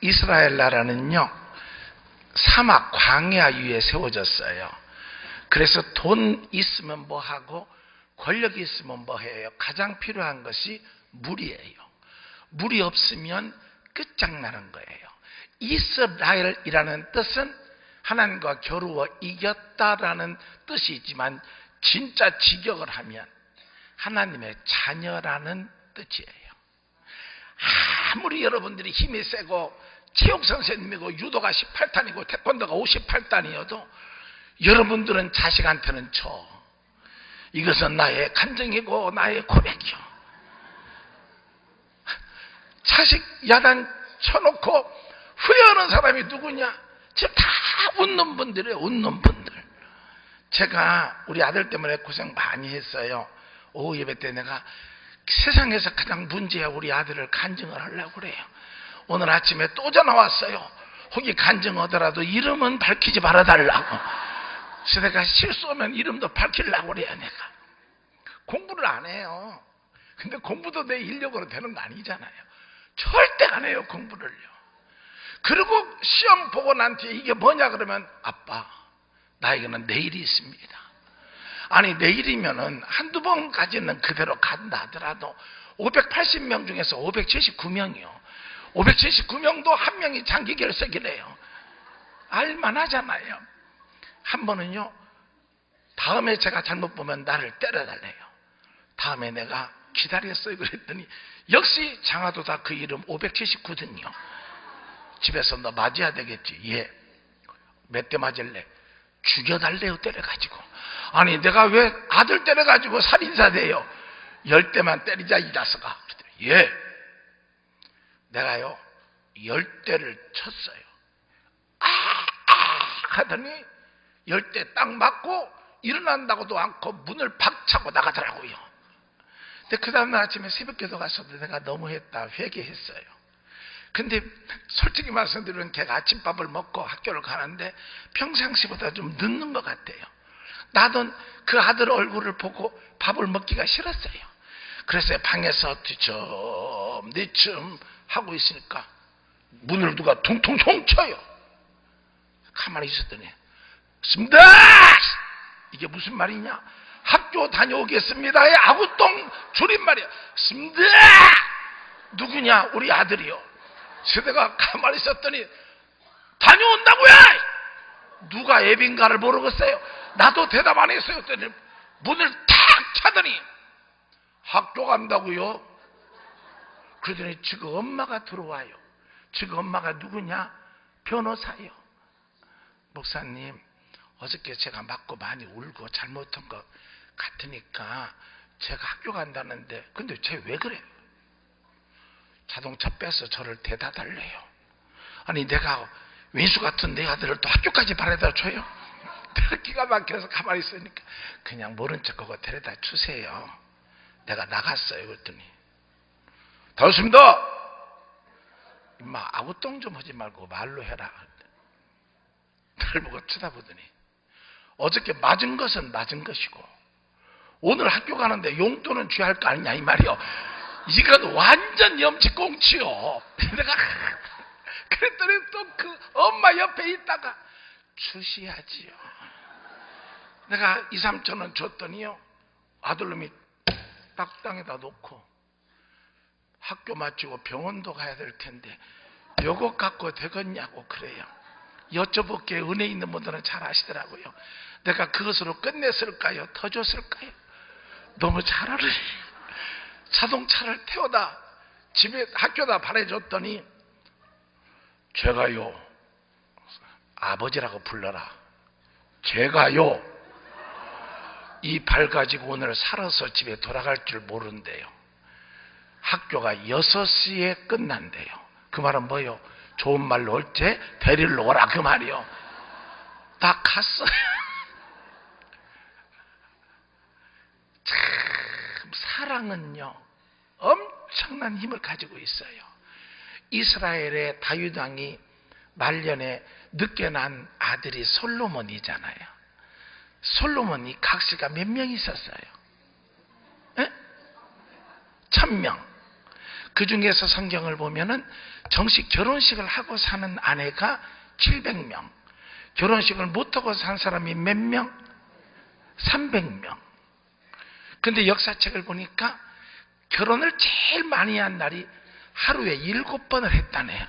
이스라엘 나라는요, 사막 광야 위에 세워졌어요. 그래서 돈 있으면 뭐하고 권력이 있으면 뭐해요? 가장 필요한 것이 물이에요. 물이 없으면 끝장나는 거예요. 이스라엘이라는 뜻은 하나님과 겨루어 이겼다라는 뜻이 있지만 진짜 직역을 하면 하나님의 자녀라는 뜻이에요. 아무리 여러분들이 힘이 세고 체육 선생님이고 유도가 18단이고 태권도가 58단이어도 여러분들은 자식한테는 이것은 나의 간증이고 나의 고백이요. 자식 야단 쳐놓고 후회하는 사람이 누구냐? 지금 다 웃는 분들이에요. 웃는 분들. 제가 우리 아들 때문에 고생 많이 했어요. 오후 예배 때 내가 세상에서 가장 문제야 우리 아들을 간증을 하려고 그래요. 오늘 아침에 또 전화 왔어요. 혹시 간증하더라도 이름은 밝히지 말아달라고. 그래서 내가 실수하면 이름도 밝히려고 그래요. 내가 공부를 안 해요. 근데 공부도 내 인력으로 되는 거 아니잖아요. 절대 안 해요, 공부를요. 그리고 시험 보고 난 뒤에 이게 뭐냐 그러면 아빠, 나에게는 내일이 있습니다. 아니 내일이면은 한두 번까지는 그대로 간다 하더라도 580명 중에서 579명이요. 579명도 한 명이 장기 결석이래요. 알만하잖아요. 한 번은요, 다음에 제가 잘못 보면 나를 때려달래요. 다음에 내가 기다렸어요. 그랬더니 역시 장하도다 그 이름 579등이요. 집에서 너 맞아야 되겠지. 예. 몇 대 맞을래? 죽여달래요. 때려가지고. 아니 내가 왜 아들 때려가지고 살인사 돼요? 10대만 때리자 이 자식아. 예. 내가요 10대를 쳤어요. 하더니 10대 딱 맞고 일어난다고도 않고 문을 박차고 나가더라고요. 근데 그 다음날 아침에 새벽기도 갔어도 내가 너무했다 회개했어요. 근데 솔직히 말씀드리면 걔가 아침밥을 먹고 학교를 가는데 평상시보다 좀 늦는 것 같아요. 나도 그 아들 얼굴을 보고 밥을 먹기가 싫었어요. 그래서 방에서 뒤척뒤척 하고 있으니까 문을 누가 통통통 쳐요. 가만히 있었더니 습니다! 이게 무슨 말이냐? 학교 다녀오겠습니다의 아구똥 줄임말이야. 습니다! 누구냐? 우리 아들이요. 세대가 가만히 있었더니 다녀온다고요! 누가 애빈가를 모르겠어요. 나도 대답 안 했어요. 그랬더니 문을 탁 차더니 학교 간다고요? 그러더니 지금 엄마가 들어와요. 지금 엄마가 누구냐? 변호사요. 목사님, 어저께 제가 맞고 많이 울고 잘못한 것 같으니까 제가 학교 간다는데 근데 쟤 왜 그래? 자동차 빼서 저를 대다 달래요. 아니 내가 윈수 같은 내 아들을 또 학교까지 바래다 줘요? 내가 기가 막혀서 가만히 있으니까 그냥 모른 척하고 데려다 주세요. 내가 나갔어요. 그랬더니 다됐습니다. 임마 아구똥 좀 하지 말고 말로 해라. 나를 보고 쳐다보더니 어저께 맞은 것은 맞은 것이고 오늘 학교 가는데 용돈은 줘야 할 거 아니냐 이 말이요. 이건 완전 염치꽁치요. 내가 그랬더니 또 그 엄마 옆에 있다가 주시야지요. 내가 2, 3천 원 줬더니요 아들놈이 딱 땅에다 놓고 학교 마치고 병원도 가야 될 텐데 요거 갖고 되겠냐고 그래요. 여쭤볼게. 은혜 있는 분들은 잘 아시더라고요. 내가 그것으로 끝냈을까요? 더 줬을까요? 너무 잘 알아요. 자동차를 태워다 집에 학교다 보내줬더니 제가요 아버지라고 불러라. 제가요 이 발 가지고 오늘 살아서 집에 돌아갈 줄 모른대요. 학교가 6시에 끝난대요. 그 말은 뭐예요? 좋은 말로 올 때 데리러 오라 그 말이요. 다 갔어요. 참 사랑은요 엄청난 힘을 가지고 있어요. 이스라엘의 다윗 왕이 말년에 늦게 난 아들이 솔로몬이잖아요. 솔로몬이 각시가 몇 명 있었어요? 1000명. 그 중에서 성경을 보면은 정식 결혼식을 하고 사는 아내가 700명, 결혼식을 못하고 산 사람이 몇 명? 300명. 근데 역사책을 보니까 결혼을 제일 많이 한 날이 하루에 7번을 했다네요.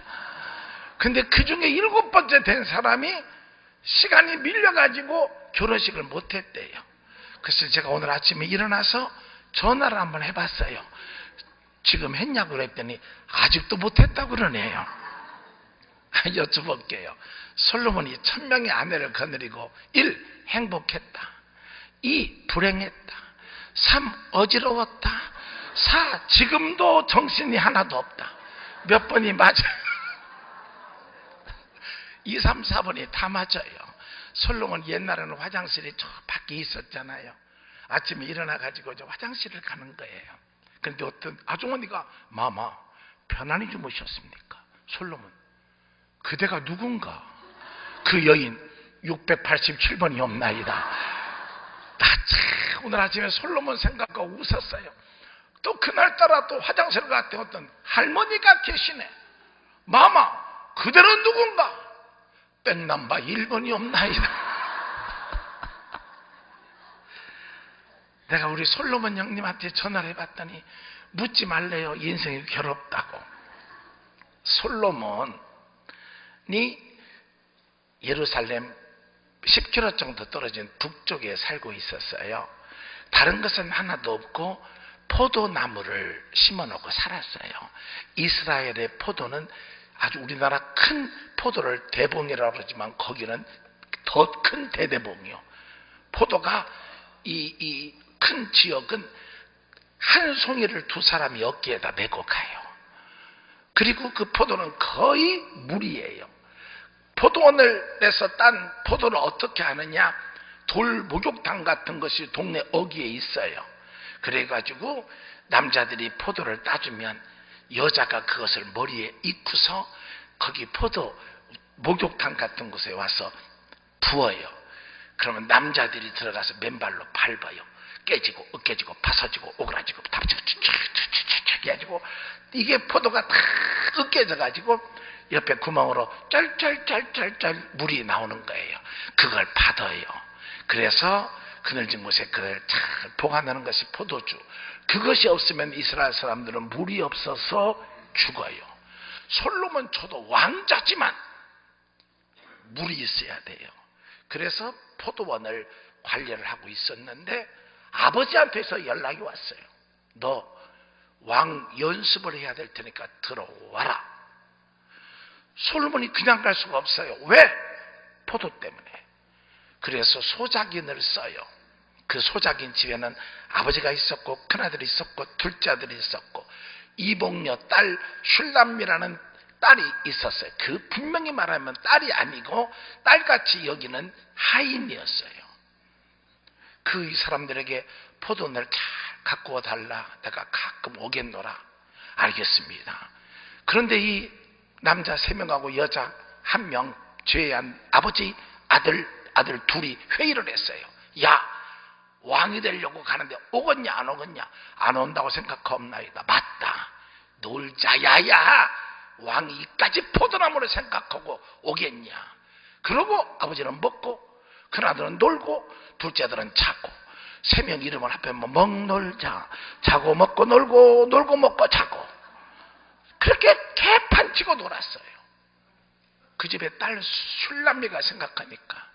근데 그 중에 7번째 된 사람이 시간이 밀려가지고 결혼식을 못했대요. 그래서 제가 오늘 아침에 일어나서 전화를 한번 해봤어요. 지금 했냐고 그랬더니 아직도 못했다고 그러네요. 여쭤볼게요. 솔로몬이 1000명의 아내를 거느리고 1. 행복했다. 2. 불행했다. 3. 어지러웠다. 4. 지금도 정신이 하나도 없다. 몇 번이 맞아요? 2, 3, 4번이 다 맞아요. 솔로몬 옛날에는 화장실이 저 밖에 있었잖아요. 아침에 일어나가지고 저 화장실을 가는 거예요. 그런데 어떤 아주머니가 마마 편안히 주무셨습니까? 솔로몬 그대가 누군가? 그 여인 687번이 없나이다. 나 참 오늘 아침에 솔로몬 생각하고 웃었어요. 또 그날따라 또 화장실 갔더니 어떤 할머니가 계시네. 마마 그대는 누군가? 백남바 1번이 없나이다. 내가 우리 솔로몬 형님한테 전화를 해봤더니 묻지 말래요. 인생이 괴롭다고. 솔로몬이 예루살렘 10km 정도 떨어진 북쪽에 살고 있었어요. 다른 것은 하나도 없고 포도나무를 심어놓고 살았어요. 이스라엘의 포도는 아주 우리나라 큰 포도를 대봉이라고 그러지만 거기는 더 큰 대대봉이요. 포도가 이 큰 지역은 한 송이를 두 사람이 어깨에다 메고 가요. 그리고 그 포도는 거의 물이에요. 포도원에서 딴 포도를 어떻게 하느냐? 돌 목욕탕 같은 것이 동네 어귀에 있어요. 그래가지고 남자들이 포도를 따주면 여자가 그것을 머리에 입고서 거기 포도 목욕탕 같은 곳에 와서 부어요. 그러면 남자들이 들어가서 맨발로 밟아요. 깨지고 으깨지고 파서지고 오그라지고 답지고 촥촥촥촥 해가지고 이게 포도가 다 으깨져가지고 옆에 구멍으로 쩔쩔쩔쩔쩔 물이 나오는 거예요. 그걸 받아요. 그래서 그늘진 곳에 그걸 잘 보관하는 것이 포도주. 그것이 없으면 이스라엘 사람들은 물이 없어서 죽어요. 솔로몬 저도 왕자지만 물이 있어야 돼요. 그래서 포도원을 관리를 하고 있었는데 아버지한테서 연락이 왔어요. 너 왕 연습을 해야 될 테니까 들어와라. 솔로몬이 그냥 갈 수가 없어요. 왜? 포도 때문에. 그래서 소작인을 써요. 그 소작인 집에는 아버지가 있었고 큰아들이 있었고 둘째 아들이 있었고 이복녀 딸 슐람이라는 딸이 있었어요. 그 분명히 말하면 딸이 아니고 딸같이 여기는 하인이었어요. 그 사람들에게 포도원을 잘 갖고 와달라. 내가 가끔 오겠노라. 알겠습니다. 그런데 이 남자 3명하고 여자 1명 죄한 아버지 아들 둘이 회의를 했어요. 야 왕이 되려고 가는데 오겠냐 안 오겠냐? 안 온다고 생각하옵나이다. 맞다. 놀자 야야. 왕이 이까지 포도나무를 생각하고 오겠냐? 그러고 아버지는 먹고 큰아들은 놀고 둘째 아들은 자고 3명 이름을 합하면 먹놀자. 자고 먹고 놀고 놀고 먹고 자고 그렇게 개판치고 놀았어요. 그 집에 딸 슐람미가 생각하니까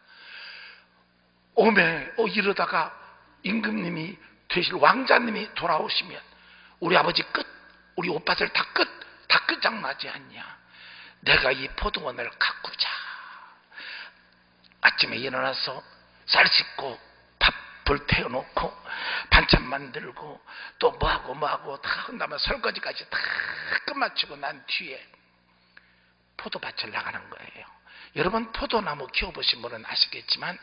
오메 이러다가 임금님이 되실 왕자님이 돌아오시면 우리 아버지 끝, 우리 오빠들 다 끝장나지 않냐. 내가 이 포도원을 가꾸자. 아침에 일어나서 쌀 씻고 밥을 태워놓고 반찬 만들고 또 뭐하고 다 한다면 설거지까지 다 끝마치고 난 뒤에 포도밭을 나가는 거예요. 여러분 포도나무 키워보신 분은 아시겠지만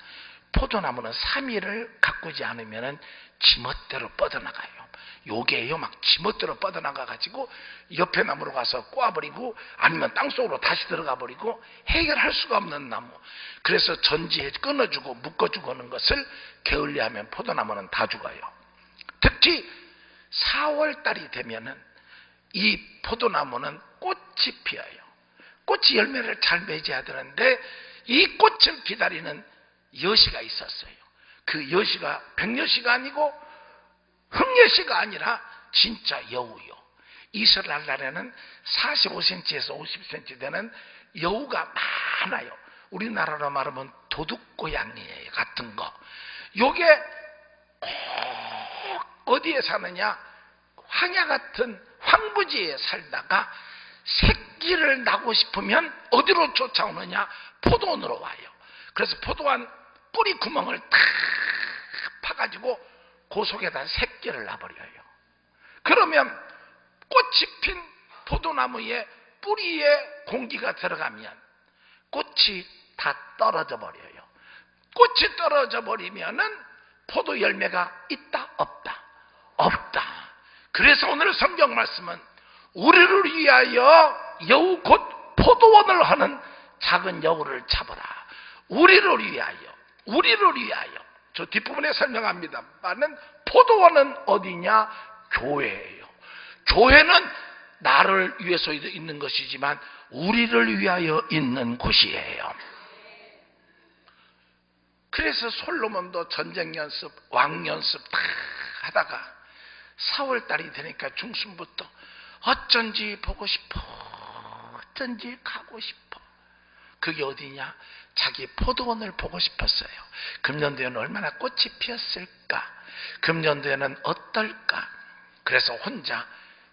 포도나무는 3일을 가꾸지 않으면 지멋대로 뻗어나가요. 요게요. 막 지멋대로 뻗어나가가지고 옆에 나무로 가서 꼬아버리고 아니면 땅속으로 다시 들어가버리고 해결할 수가 없는 나무. 그래서 전지에 끊어주고 묶어주고 하는 것을 게을리하면 포도나무는 다 죽어요. 특히 4월달이 되면은 이 포도나무는 꽃이 피어요. 꽃이 열매를 잘 맺어야 되는데 이 꽃을 기다리는 여시가 있었어요. 그 여시가 백여시가 아니고 흑여시가 아니라 진짜 여우요. 이스라엘 나라에는 45cm에서 50cm 되는 여우가 많아요. 우리나라로 말하면 도둑고양이 같은 거. 요게 꼭 어디에 사느냐? 황야 같은 황부지에 살다가 새끼를 낳고 싶으면 어디로 쫓아오느냐? 포도원으로 와요. 그래서 포도원 뿌리 구멍을 탁 파가지고 그 속에다 새끼를 놔버려요. 그러면 꽃이 핀 포도나무의 뿌리에 공기가 들어가면 꽃이 다 떨어져 버려요. 꽃이 떨어져 버리면은 포도 열매가 있다 없다? 없다. 그래서 오늘 성경 말씀은 우리를 위하여 여우 곧 포도원을 하는 작은 여우를 잡아라. 우리를 위하여. 저 뒷부분에 설명합니다만은 포도원은 어디냐? 교회예요. 교회는 나를 위해서 있는 것이지만 우리를 위하여 있는 곳이에요. 그래서 솔로몬도 전쟁 연습, 왕 연습 다 하다가 4월달이 되니까 중순부터 어쩐지 보고 싶어, 어쩐지 가고 싶어. 그게 어디냐? 자기 포도원을 보고 싶었어요. 금년도에는 얼마나 꽃이 피었을까? 금년도에는 어떨까? 그래서 혼자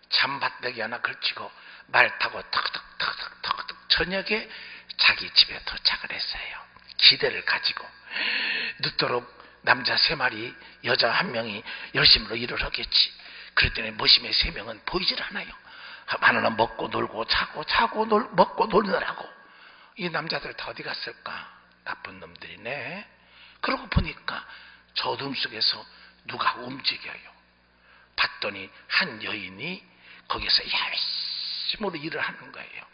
잠밭대기 하나 걸치고 말 타고 턱턱턱턱턱 저녁에 자기 집에 도착을 했어요. 기대를 가지고 늦도록 남자 3마리 여자 1명이 열심으로 일을 하겠지. 그랬더니 머시매 3명은 보이질 않아요. 하나는 먹고 놀고 자고 먹고 놀느라고. 이 남자들 다 어디 갔을까? 나쁜 놈들이네. 그러고 보니까 저 어둠 속에서 누가 움직여요. 봤더니 한 여인이 거기서 열심으로 일을 하는 거예요.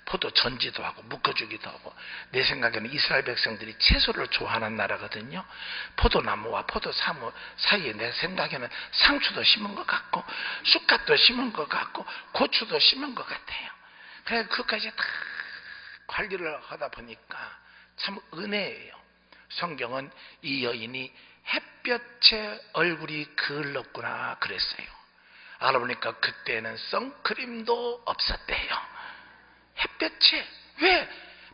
포도 전지도 하고 묶어주기도 하고. 내 생각에는 이스라엘 백성들이 채소를 좋아하는 나라거든요. 포도나무와 포도사무 사이에 내 생각에는 상추도 심은 것 같고 쑥갓도 심은 것 같고 고추도 심은 것 같아요. 그래서 그것까지 다 관리를 하다 보니까 참 은혜예요. 성경은 이 여인이 햇볕에 얼굴이 그을렀구나 그랬어요. 알아보니까 그때는 선크림도 없었대요. 햇볕에. 왜?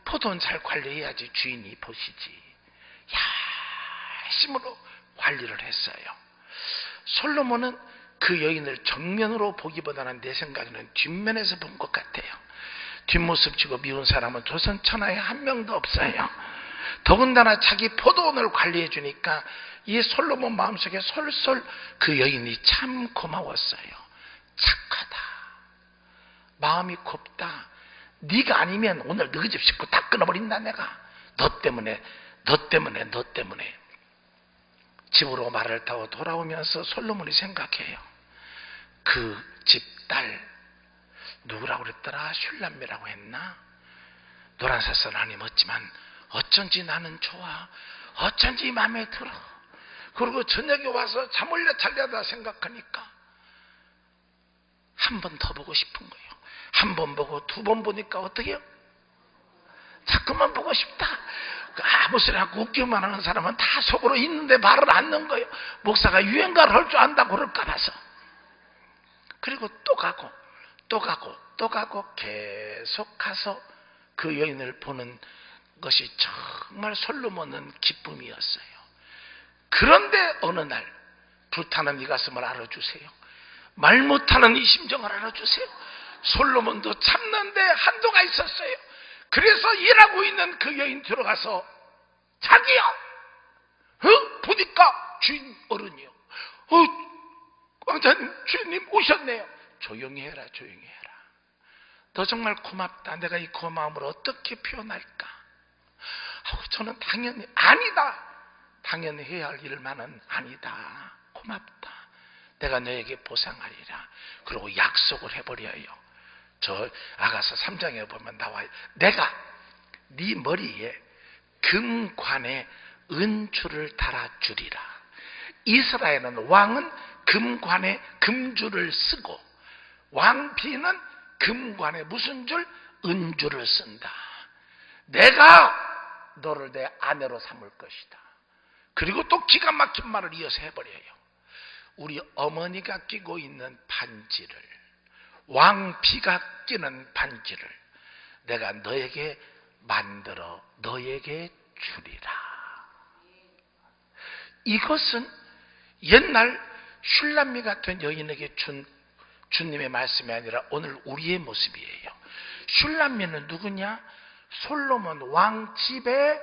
포도는 잘 관리해야지 주인이 보시지. 열심으로 관리를 했어요. 솔로몬은 그 여인을 정면으로 보기보다는 내 생각에는 뒷면에서 본 것 같아요. 뒷모습 지고 미운 사람은 조선 천하에 한 명도 없어요. 더군다나 자기 포도원을 관리해 주니까 이 솔로몬 마음속에 솔솔 그 여인이 참 고마웠어요. 착하다. 마음이 곱다. 네가 아니면 오늘 너희 집 식구 다 끊어버린다 내가. 너 때문에. 집으로 말을 타고 돌아오면서 솔로몬이 생각해요. 그 집 딸 누구라고 그랬더라? 슐람미라고 했나? 노란 사슬 안이 멋지만 어쩐지 나는 좋아. 어쩐지 마음에 들어. 그리고 저녁에 와서 잠올려 잘려다 생각하니까 한 번 더 보고 싶은 거예요. 한 번 보고 2번 보니까 어떻게 해요? 자꾸만 보고 싶다. 아무 소리 하고 웃기만 하는 사람은 다 속으로 있는데 말을 안 넣는 거예요. 목사가 유행가를 할 줄 안다고 그럴까 봐서. 그리고 또 가고 계속 가서 그 여인을 보는 것이 정말 솔로몬은 기쁨이었어요. 그런데 어느 날 불타는 이 가슴을 알아주세요. 말 못하는 이 심정을 알아주세요. 솔로몬도 참는데 한도가 있었어요. 그래서 일하고 있는 그 여인 들어가서 자기요. 보니까 주인 어른이요. 왕자님 주인님 오셨네요. 조용히 해라. 너 정말 고맙다. 내가 이 고마움을 어떻게 표현할까? 저는 당연히 아니다. 당연히 해야 할 일만은 아니다. 고맙다. 내가 너에게 보상하리라. 그리고 약속을 해버려요. 저 아가서 3장에 보면 나와요. 내가 네 머리에 금관에 은줄을 달아주리라. 이스라엘은 왕은 금관에 금줄을 쓰고 왕비는 금관에 무슨 줄? 은주를 쓴다. 내가 너를 내 아내로 삼을 것이다. 그리고 또 기가 막힌 말을 이어서 해버려요. 우리 어머니가 끼고 있는 반지를, 왕비가 끼는 반지를 내가 너에게 만들어 너에게 주리라. 이것은 옛날 슐람미 같은 여인에게 준 주님의 말씀이 아니라 오늘 우리의 모습이에요. 슐람미는 누구냐? 솔로몬 왕 집의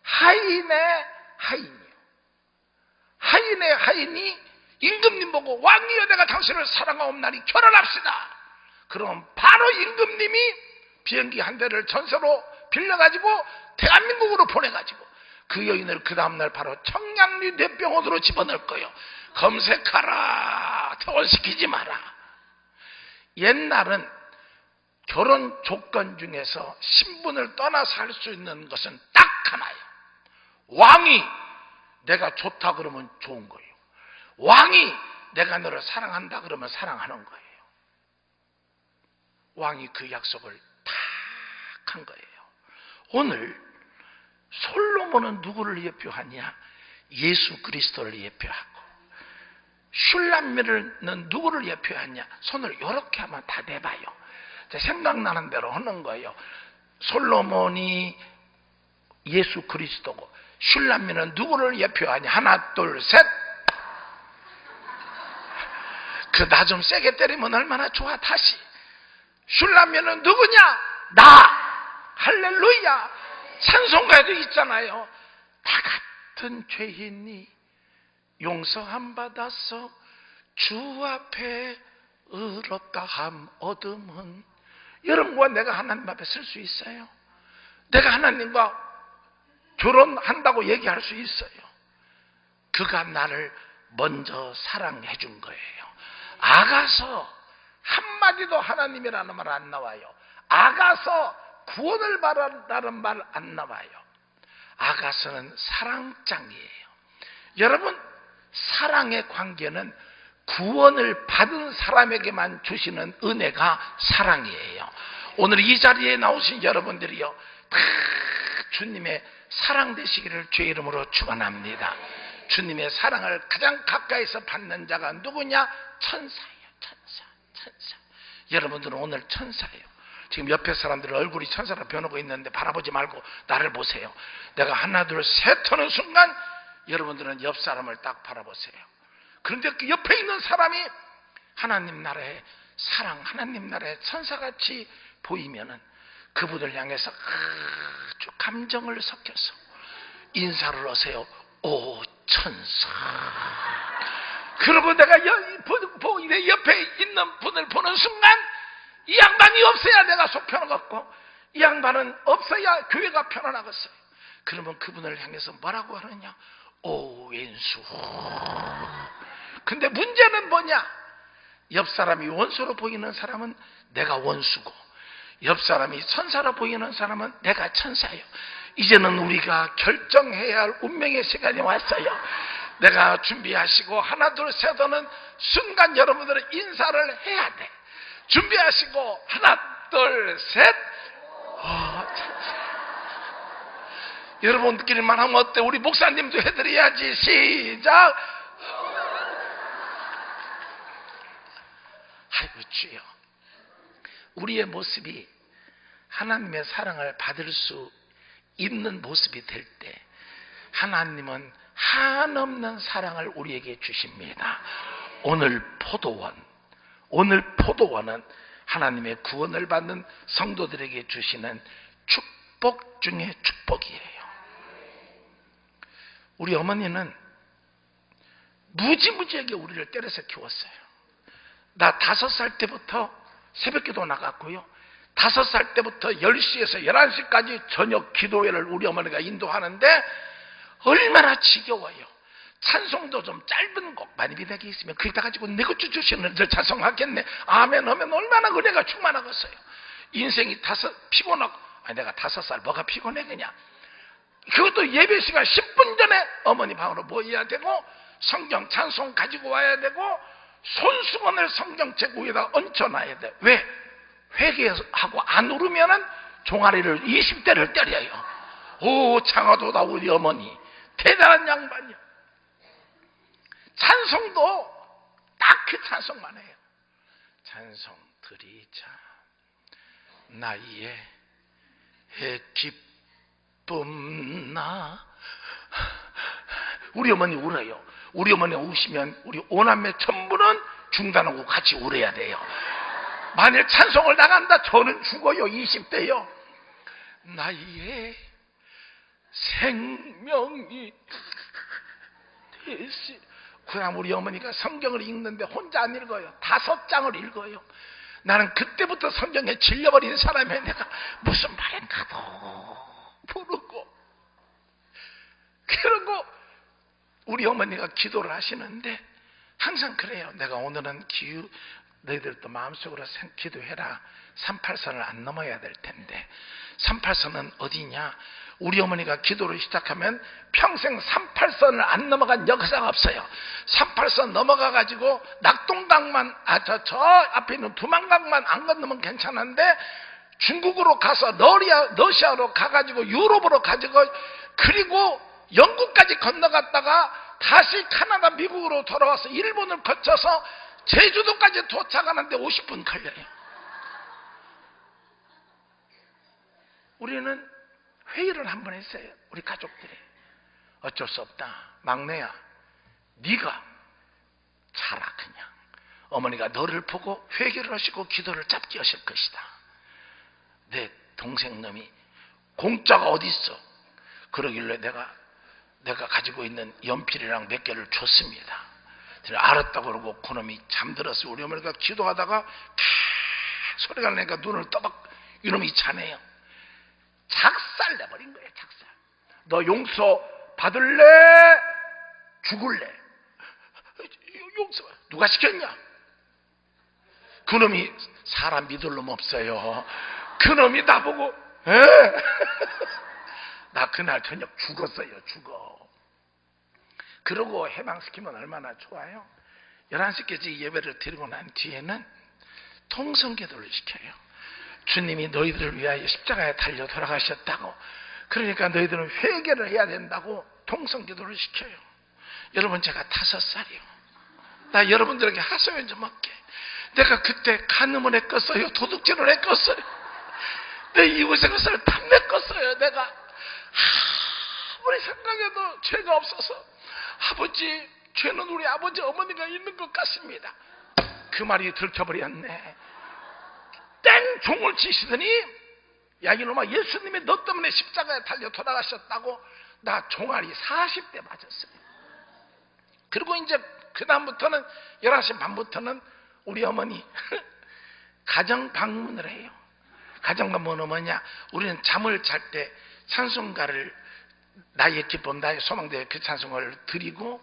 하인의 하인이요. 하인의 하인이 임금님 보고 왕이여 내가 당신을 사랑하옵나니 결혼합시다. 그럼 바로 임금님이 비행기 한 대를 전세로 빌려가지고 대한민국으로 보내가지고 그 여인을 그 다음날 바로 청량리 뇌병원으로 집어넣을 거예요. 검색하라. 퇴원시키지 마라. 옛날은 결혼 조건 중에서 신분을 떠나서 할 수 있는 것은 딱 하나예요. 왕이 내가 좋다 그러면 좋은 거예요. 왕이 내가 너를 사랑한다 그러면 사랑하는 거예요. 왕이 그 약속을 딱 한 거예요. 오늘 솔로몬은 누구를 예표하냐? 예수 그리스도를 예표하고, 슐람미는 누구를 예표하냐? 손을 이렇게 하면 다 대봐요. 생각나는 대로 하는 거예요. 솔로몬이 예수 그리스도고, 슐람미는 누구를 예표하냐? 하나 둘 셋. 그 나 좀 세게 때리면 얼마나 좋아. 다시. 슐람미는 누구냐? 나. 할렐루야. 찬송가에도 있잖아요. 다 같은 죄인이 용서함 받아서 주 앞에 의롭다 함 얻음은. 여러분과 내가 하나님 앞에 설 수 있어요? 내가 하나님과 결혼한다고 얘기할 수 있어요? 그가 나를 먼저 사랑해 준 거예요. 아가서 한마디도 하나님이라는 말 안 나와요. 아가서 구원을 바란다는 말 안 나와요. 아가서는 사랑장이에요. 여러분, 사랑의 관계는 구원을 받은 사람에게만 주시는 은혜가 사랑이에요. 오늘 이 자리에 나오신 여러분들이요, 다 주님의 사랑 되시기를 주의 이름으로 축원합니다. 주님의 사랑을 가장 가까이서 받는 자가 누구냐? 천사예요. 천사. 여러분들은 오늘 천사예요. 지금 옆에 사람들 얼굴이 천사로 변하고 있는데 바라보지 말고 나를 보세요. 내가 하나 둘 셋 하는 순간 여러분들은 옆 사람을 딱 바라보세요. 그런데 그 옆에 있는 사람이 하나님 나라의 사랑, 하나님 나라의 천사같이 보이면은 그분을 향해서 아주 감정을 섞여서 인사를 하세요. 오 천사. 그러고 내가 내 옆에 있는 분을 보는 순간 이 양반이 없어야 내가 속 편하겠고, 이 양반은 없어야 교회가 편안하겠어요. 그러면 그분을 향해서 뭐라고 하느냐? 오 왼수. 근데 문제는 뭐냐? 옆 사람이 원수로 보이는 사람은 내가 원수고, 옆 사람이 천사로 보이는 사람은 내가 천사예요. 이제는 우리가 결정해야 할 운명의 시간이 왔어요. 내가 준비하시고 하나 둘 셋 하는 순간 여러분들은 인사를 해야 돼. 준비하시고 하나 둘 셋. 여러분들끼리만 하면 어때? 우리 목사님도 해드려야지. 시작. 아이고 주여, 우리의 모습이 하나님의 사랑을 받을 수 있는 모습이 될 때 하나님은 한없는 사랑을 우리에게 주십니다. 오늘 포도원은 하나님의 구원을 받는 성도들에게 주시는 축복 중에 축복이에요. 우리 어머니는 무지무지하게 우리를 때려서 키웠어요. 나 5살 때부터 새벽기도 나갔고요, 5살 때부터 10시에서 11시까지 저녁 기도회를 우리 어머니가 인도하는데 얼마나 지겨워요. 찬송도 좀 짧은 곡 많이 비대게 있으면 거기다 가지고 내 것 주시는 들 찬송하겠네. 아멘 하면 얼마나 은혜가 충만하겠어요. 인생이 피곤하고, 내가 5살 뭐가 피곤해 그냥. 그것도 예배 시간 10분 전에 어머니 방으로 모여야 되고, 성경 찬송 가지고 와야 되고, 손수건을 성경책 위에다 얹혀놔야 돼. 왜? 회개하고 안 울으면은 종아리를 20대를 때려요. 오, 장하도다 우리 어머니 대단한 양반이야. 찬송도 딱 그 찬송만 해요. 찬송 드리자 나의 기쁨 나. 우리 어머니 울어요. 우리 어머니 우시면 우리 오남매 전부는 중단하고 같이 울어야 돼요. 만일 찬송을 나간다 저는 죽어요. 20대요. 나의 생명이 되시. 그냥 우리 어머니가 성경을 읽는데 혼자 안 읽어요. 5장을 읽어요. 나는 그때부터 성경에 질려버린 사람이에요. 내가 무슨 말인가도 모르고. 그러고 우리 어머니가 기도를 하시는데 항상 그래요. 내가 오늘은 너희들도 마음속으로 기도해라. 38선을 안 넘어야 될 텐데 38선은 어디냐? 우리 어머니가 기도를 시작하면 평생 38선을 안 넘어간 역사가 없어요. 38선 넘어가가지고 낙동강만 저 앞에 있는 두만강만 안 건너면 괜찮은데 중국으로 가서 러시아로 가가지고 유럽으로 가지고 그리고 영국까지 건너갔다가 다시 카나다 미국으로 돌아와서 일본을 거쳐서 제주도까지 도착하는데 50분 걸려요. 우리는 회의를 한번 했어요. 우리 가족들이. 어쩔 수 없다. 막내야 네가 자라. 그냥 어머니가 너를 보고 회개를 하시고 기도를 잡게 하실 것이다. 내 동생 놈이 공짜가 어디 있어. 그러길래 내가 가지고 있는 연필이랑 몇 개를 줬습니다. 알았다고 그러고 그놈이 잠들었어요. 우리 어머니가 기도하다가 소리가 나니까 눈을 떠박. 이놈이 자네요. 작살 내버린 거예요. 작살. 너 용서 받을래? 죽을래? 용서 누가 시켰냐? 그놈이 사람 믿을 놈 없어요. 그놈이 나보고 나 그날 저녁 죽었어요. 죽어. 그러고 해방시키면 얼마나 좋아요. 11시까지 예배를 드리고 난 뒤에는 통성기도를 시켜요. 주님이 너희들을 위하여 십자가에 달려 돌아가셨다고. 그러니까 너희들은 회개를 해야 된다고 통성기도를 시켜요. 여러분 제가 5살이요. 나 여러분들에게 하소연 좀 할게. 내가 그때 간음을 했겠어요. 도둑질을 했겠어요. 내 이웃의 것을 탐냈겠어요. 내가 아무리 생각해도 죄가 없어서 아버지 죄는 우리 아버지 어머니가 있는 것 같습니다. 그 말이 들켜버렸네. 땡 종을 치시더니 야 이놈아 예수님이 너 때문에 십자가에 달려 돌아가셨다고. 나 종아리 40대 맞았어요. 그리고 이제 그 다음부터는 11시 반부터는 우리 어머니 가정 방문을 해요. 가정 방문은 뭐냐? 우리는 잠을 잘 때 찬송가를 나의 기쁨 나의 소망대의 그 찬송을 드리고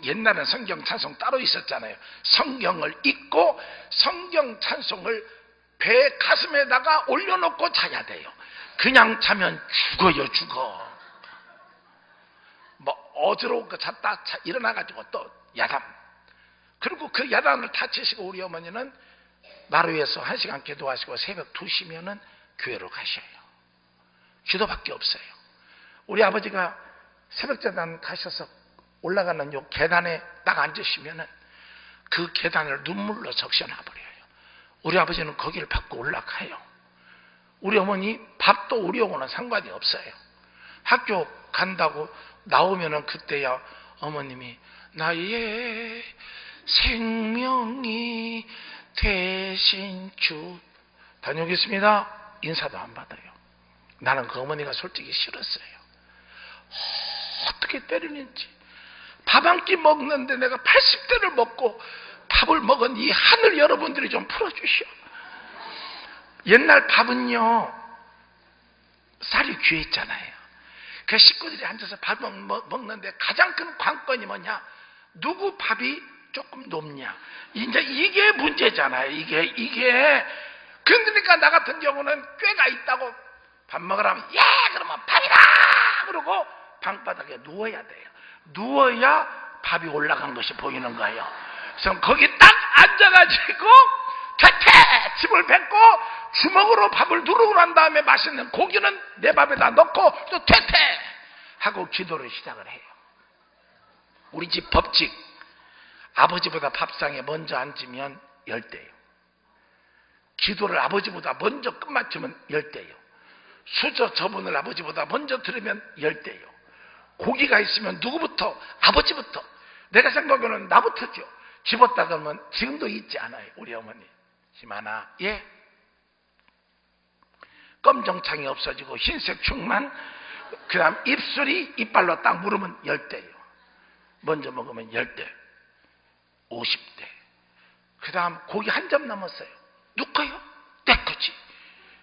옛날에는 성경 찬송 따로 있었잖아요. 성경을 읽고 성경 찬송을 배 가슴에다가 올려놓고 자야 돼요. 그냥 자면 죽어요. 죽어. 뭐 어지러운 잤다 일어나가지고 또 야단. 그리고 그 야단을 다치시고 우리 어머니는 마루에서 1시간 기도하시고 새벽 2시면은 교회로 가셔요. 기도밖에 없어요. 우리 아버지가 새벽재단 가셔서 올라가는 요 계단에 딱 앉으시면은 그 계단을 눈물로 적셔놔버려요. 우리 아버지는 거기를 밟고 올라가요. 우리 어머니 밥도 우리하고는 상관이 없어요. 학교 간다고 나오면은 그때야 어머님이 나의 생명이 되신 주 다녀오겠습니다. 인사도 안 받아요. 나는 그 어머니가 솔직히 싫었어요. 어떻게 때리는지. 밥 한 끼 먹는데 내가 80대를 먹고 밥을 먹은 이 하늘 여러분들이 좀 풀어주시오. 옛날 밥은요 쌀이 귀했잖아요. 그 식구들이 앉아서 밥을 먹는데 가장 큰 관건이 뭐냐? 누구 밥이 조금 높냐? 이제 이게 문제잖아요. 이게 그러니까 나 같은 경우는 꾀가 있다고 밥 먹으라면 예 그러면 밥이다 그러고 방바닥에 누워야 돼요. 누워야 밥이 올라간 것이 보이는 거예요. 그래서 거기 딱 앉아가지고 퇴퇴 침을 뱉고 주먹으로 밥을 누르고 난 다음에 맛있는 고기는 내 밥에다 넣고 또 퇴퇴 하고 기도를 시작을 해요. 우리 집 법칙, 아버지보다 밥상에 먼저 앉으면 열대요. 기도를 아버지보다 먼저 끝마치면 열대요. 수저 저분을 아버지보다 먼저 들으면 열대요. 고기가 있으면 누구부터? 아버지부터. 내가 생각하기로는 나부터죠. 집었다 그러면 지금도 있지 않아요. 우리 어머니 희만아, 예? 검정창이 없어지고 흰색 충만, 그 다음 입술이 이빨로 딱 물으면 열대요. 먼저 먹으면 열대, 50대. 그 다음 고기 한 점 남았어요. 누꺼요? 내 거지.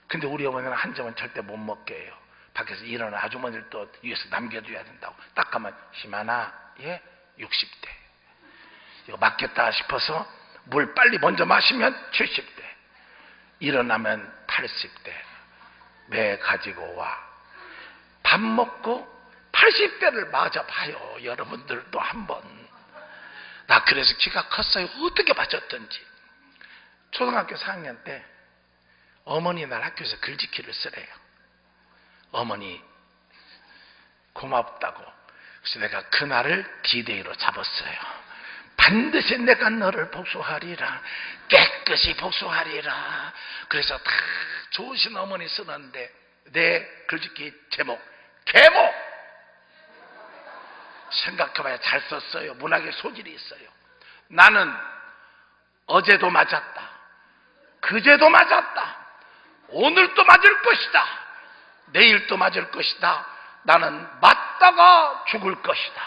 근데 우리 어머니는 한 점은 절대 못 먹게 해요. 밖에서 일어나는 아주머니를 또 위에서 남겨둬야 된다고. 딱 가면 희만아, 예? 60대. 이거 맞겠다 싶어서 물 빨리 먼저 마시면 70대. 일어나면 80대. 매 가지고 와. 밥 먹고 80대를 맞아봐요. 여러분들도 한번. 나 그래서 키가 컸어요. 어떻게 맞았던지. 초등학교 4학년 때 어머니 날 학교에서 글짓기를 쓰래요. 어머니 고맙다고. 그래서 내가 그날을 D-Day로 잡았어요. 반드시 내가 너를 복수하리라. 깨끗이 복수하리라. 그래서 다 좋으신 어머니 쓰는데 내 글짓기 제목 계모. 생각해봐야 잘 썼어요. 문학의 소질이 있어요. 나는 어제도 맞았다. 그제도 맞았다. 오늘도 맞을 것이다. 내일도 맞을 것이다. 나는 맞다가 죽을 것이다.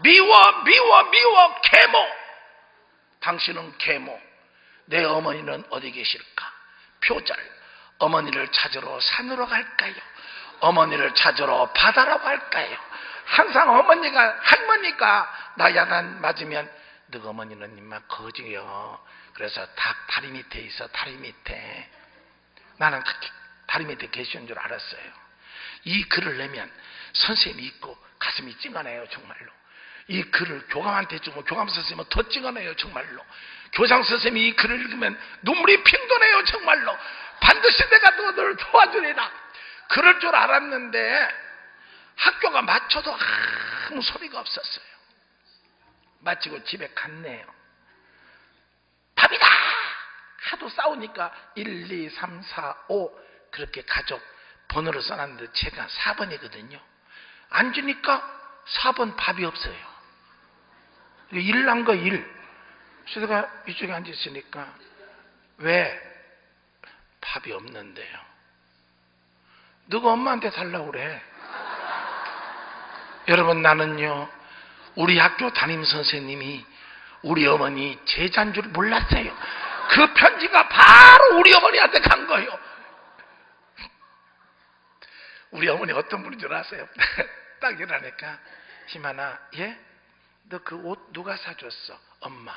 미워 미워 미워 계모. 당신은 계모. 내 어머니는 어디 계실까? 표절. 어머니를 찾으러 산으로 갈까요? 어머니를 찾으러 바다로 갈까요? 항상 어머니가 할머니가 나 야단 맞으면 너 어머니는 임마 거지요. 그래서 다리 밑에 있어. 다리 밑에. 나는 다리 밑에 계시는 줄 알았어요. 이 글을 내면 선생님이 있고 가슴이 찡하네요. 정말로. 이 글을 교감한테 주면 교감 선생님은 더 찡하네요. 정말로. 교장 선생님이 이 글을 읽으면 눈물이 핑 도네요. 정말로. 반드시 내가 너를 도와주리라. 그럴 줄 알았는데 학교가 마쳐도 아무 소리가 없었어요. 마치고 집에 갔네요. 밥이다! 하도 싸우니까 1, 2, 3, 4, 5 그렇게 가족 번호를 써놨는데 제가 4번이거든요. 앉으니까 4번 밥이 없어요. 1 난 거 1. 그래서 내가 이쪽에 앉아있으니까 왜 밥이 없는데요? 누가 엄마한테 달라고 그래. 여러분, 나는요 우리 학교 담임선생님이 우리 어머니 제자인 줄 몰랐어요. 그 편지가 바로 우리 어머니한테 간 거예요. 우리 어머니 어떤 분인 줄 아세요? 딱 일어나니까 희만아, 예? 너 그 옷 누가 사줬어? 엄마.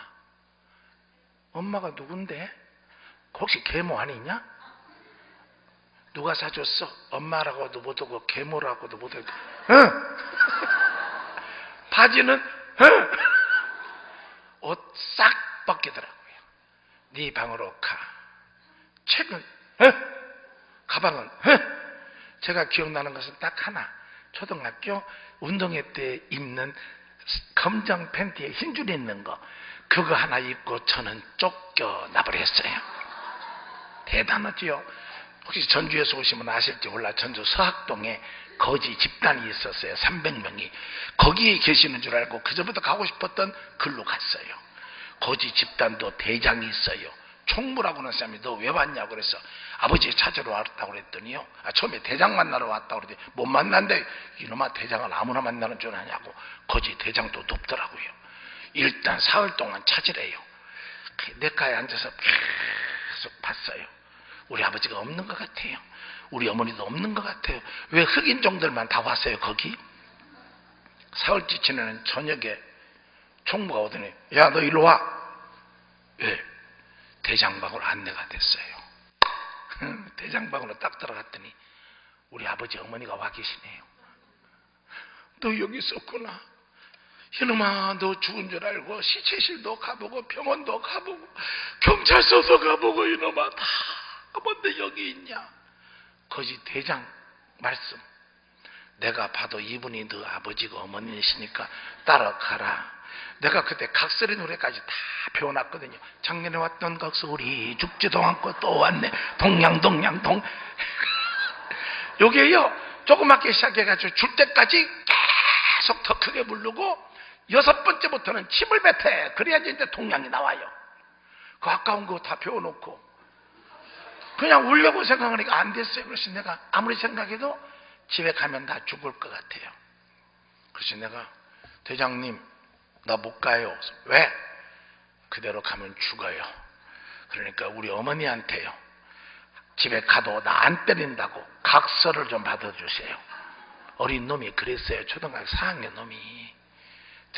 엄마가 누군데? 혹시 계모 아니냐? 누가 사줬어? 엄마라고도 못하고 계모라고도 못하고. 응. 바지는 옷 싹 벗기더라고요. 네 방으로 가. 책은 가방은 제가 기억나는 것은 딱 하나. 초등학교 운동회 때 입는 검정 팬티에 흰줄 있는 거, 그거 하나 입고 저는 쫓겨나버렸어요. 대단하지요. 혹시 전주에서 오시면 아실지 몰라. 전주 서학동에 거지 집단이 있었어요. 300명이. 거기에 계시는 줄 알고 그저부터 가고 싶었던 글로 갔어요. 거지 집단도 대장이 있어요. 총무라고 하는 사람이 너 왜 왔냐고 그래서 아버지 찾으러 왔다고 그랬더니요. 처음에 대장 만나러 왔다고 그랬더니 못 만난대. 이놈아, 대장을 아무나 만나는 줄 아냐고. 거지 대장도 높더라고요. 일단 사흘 동안 찾으래요. 내가에 앉아서 계속 봤어요. 우리 아버지가 없는 것 같아요. 우리 어머니도 없는 것 같아요. 왜 흑인종들만 다 왔어요 거기? 사흘째 지나는 저녁에 총무가 오더니 야, 너 일로 와. 왜? 대장방으로 안내가 됐어요. 대장방으로 딱 들어갔더니 우리 아버지 어머니가 와 계시네요. 너 여기 있었구나. 이놈아, 너 죽은 줄 알고 시체실도 가보고 병원도 가보고 경찰서도 가보고 이놈아 다 가본데 여기 있냐? 거기 대장 말씀, 내가 봐도 이분이 너 아버지고 어머니시니까 따라가라. 내가 그때 각설의 노래까지 다 배워놨거든요. 작년에 왔던 각설이 죽지도 않고 또 왔네. 동양동 요게요, 조그맣게 시작해가지고 줄 때까지 계속 더 크게 부르고 6번째부터는 침을 뱉어. 그래야지 이제 동양이 나와요. 그 아까운 거 다 배워놓고 그냥 울려고 생각하니까 안 됐어요. 그래서 내가 아무리 생각해도 집에 가면 다 죽을 것 같아요. 그래서 내가, 대장님 나 못 가요. 왜? 그대로 가면 죽어요. 그러니까 우리 어머니한테요, 집에 가도 나 안 때린다고 각서를 좀 받아주세요. 어린 놈이 그랬어요. 초등학교 4학년 놈이.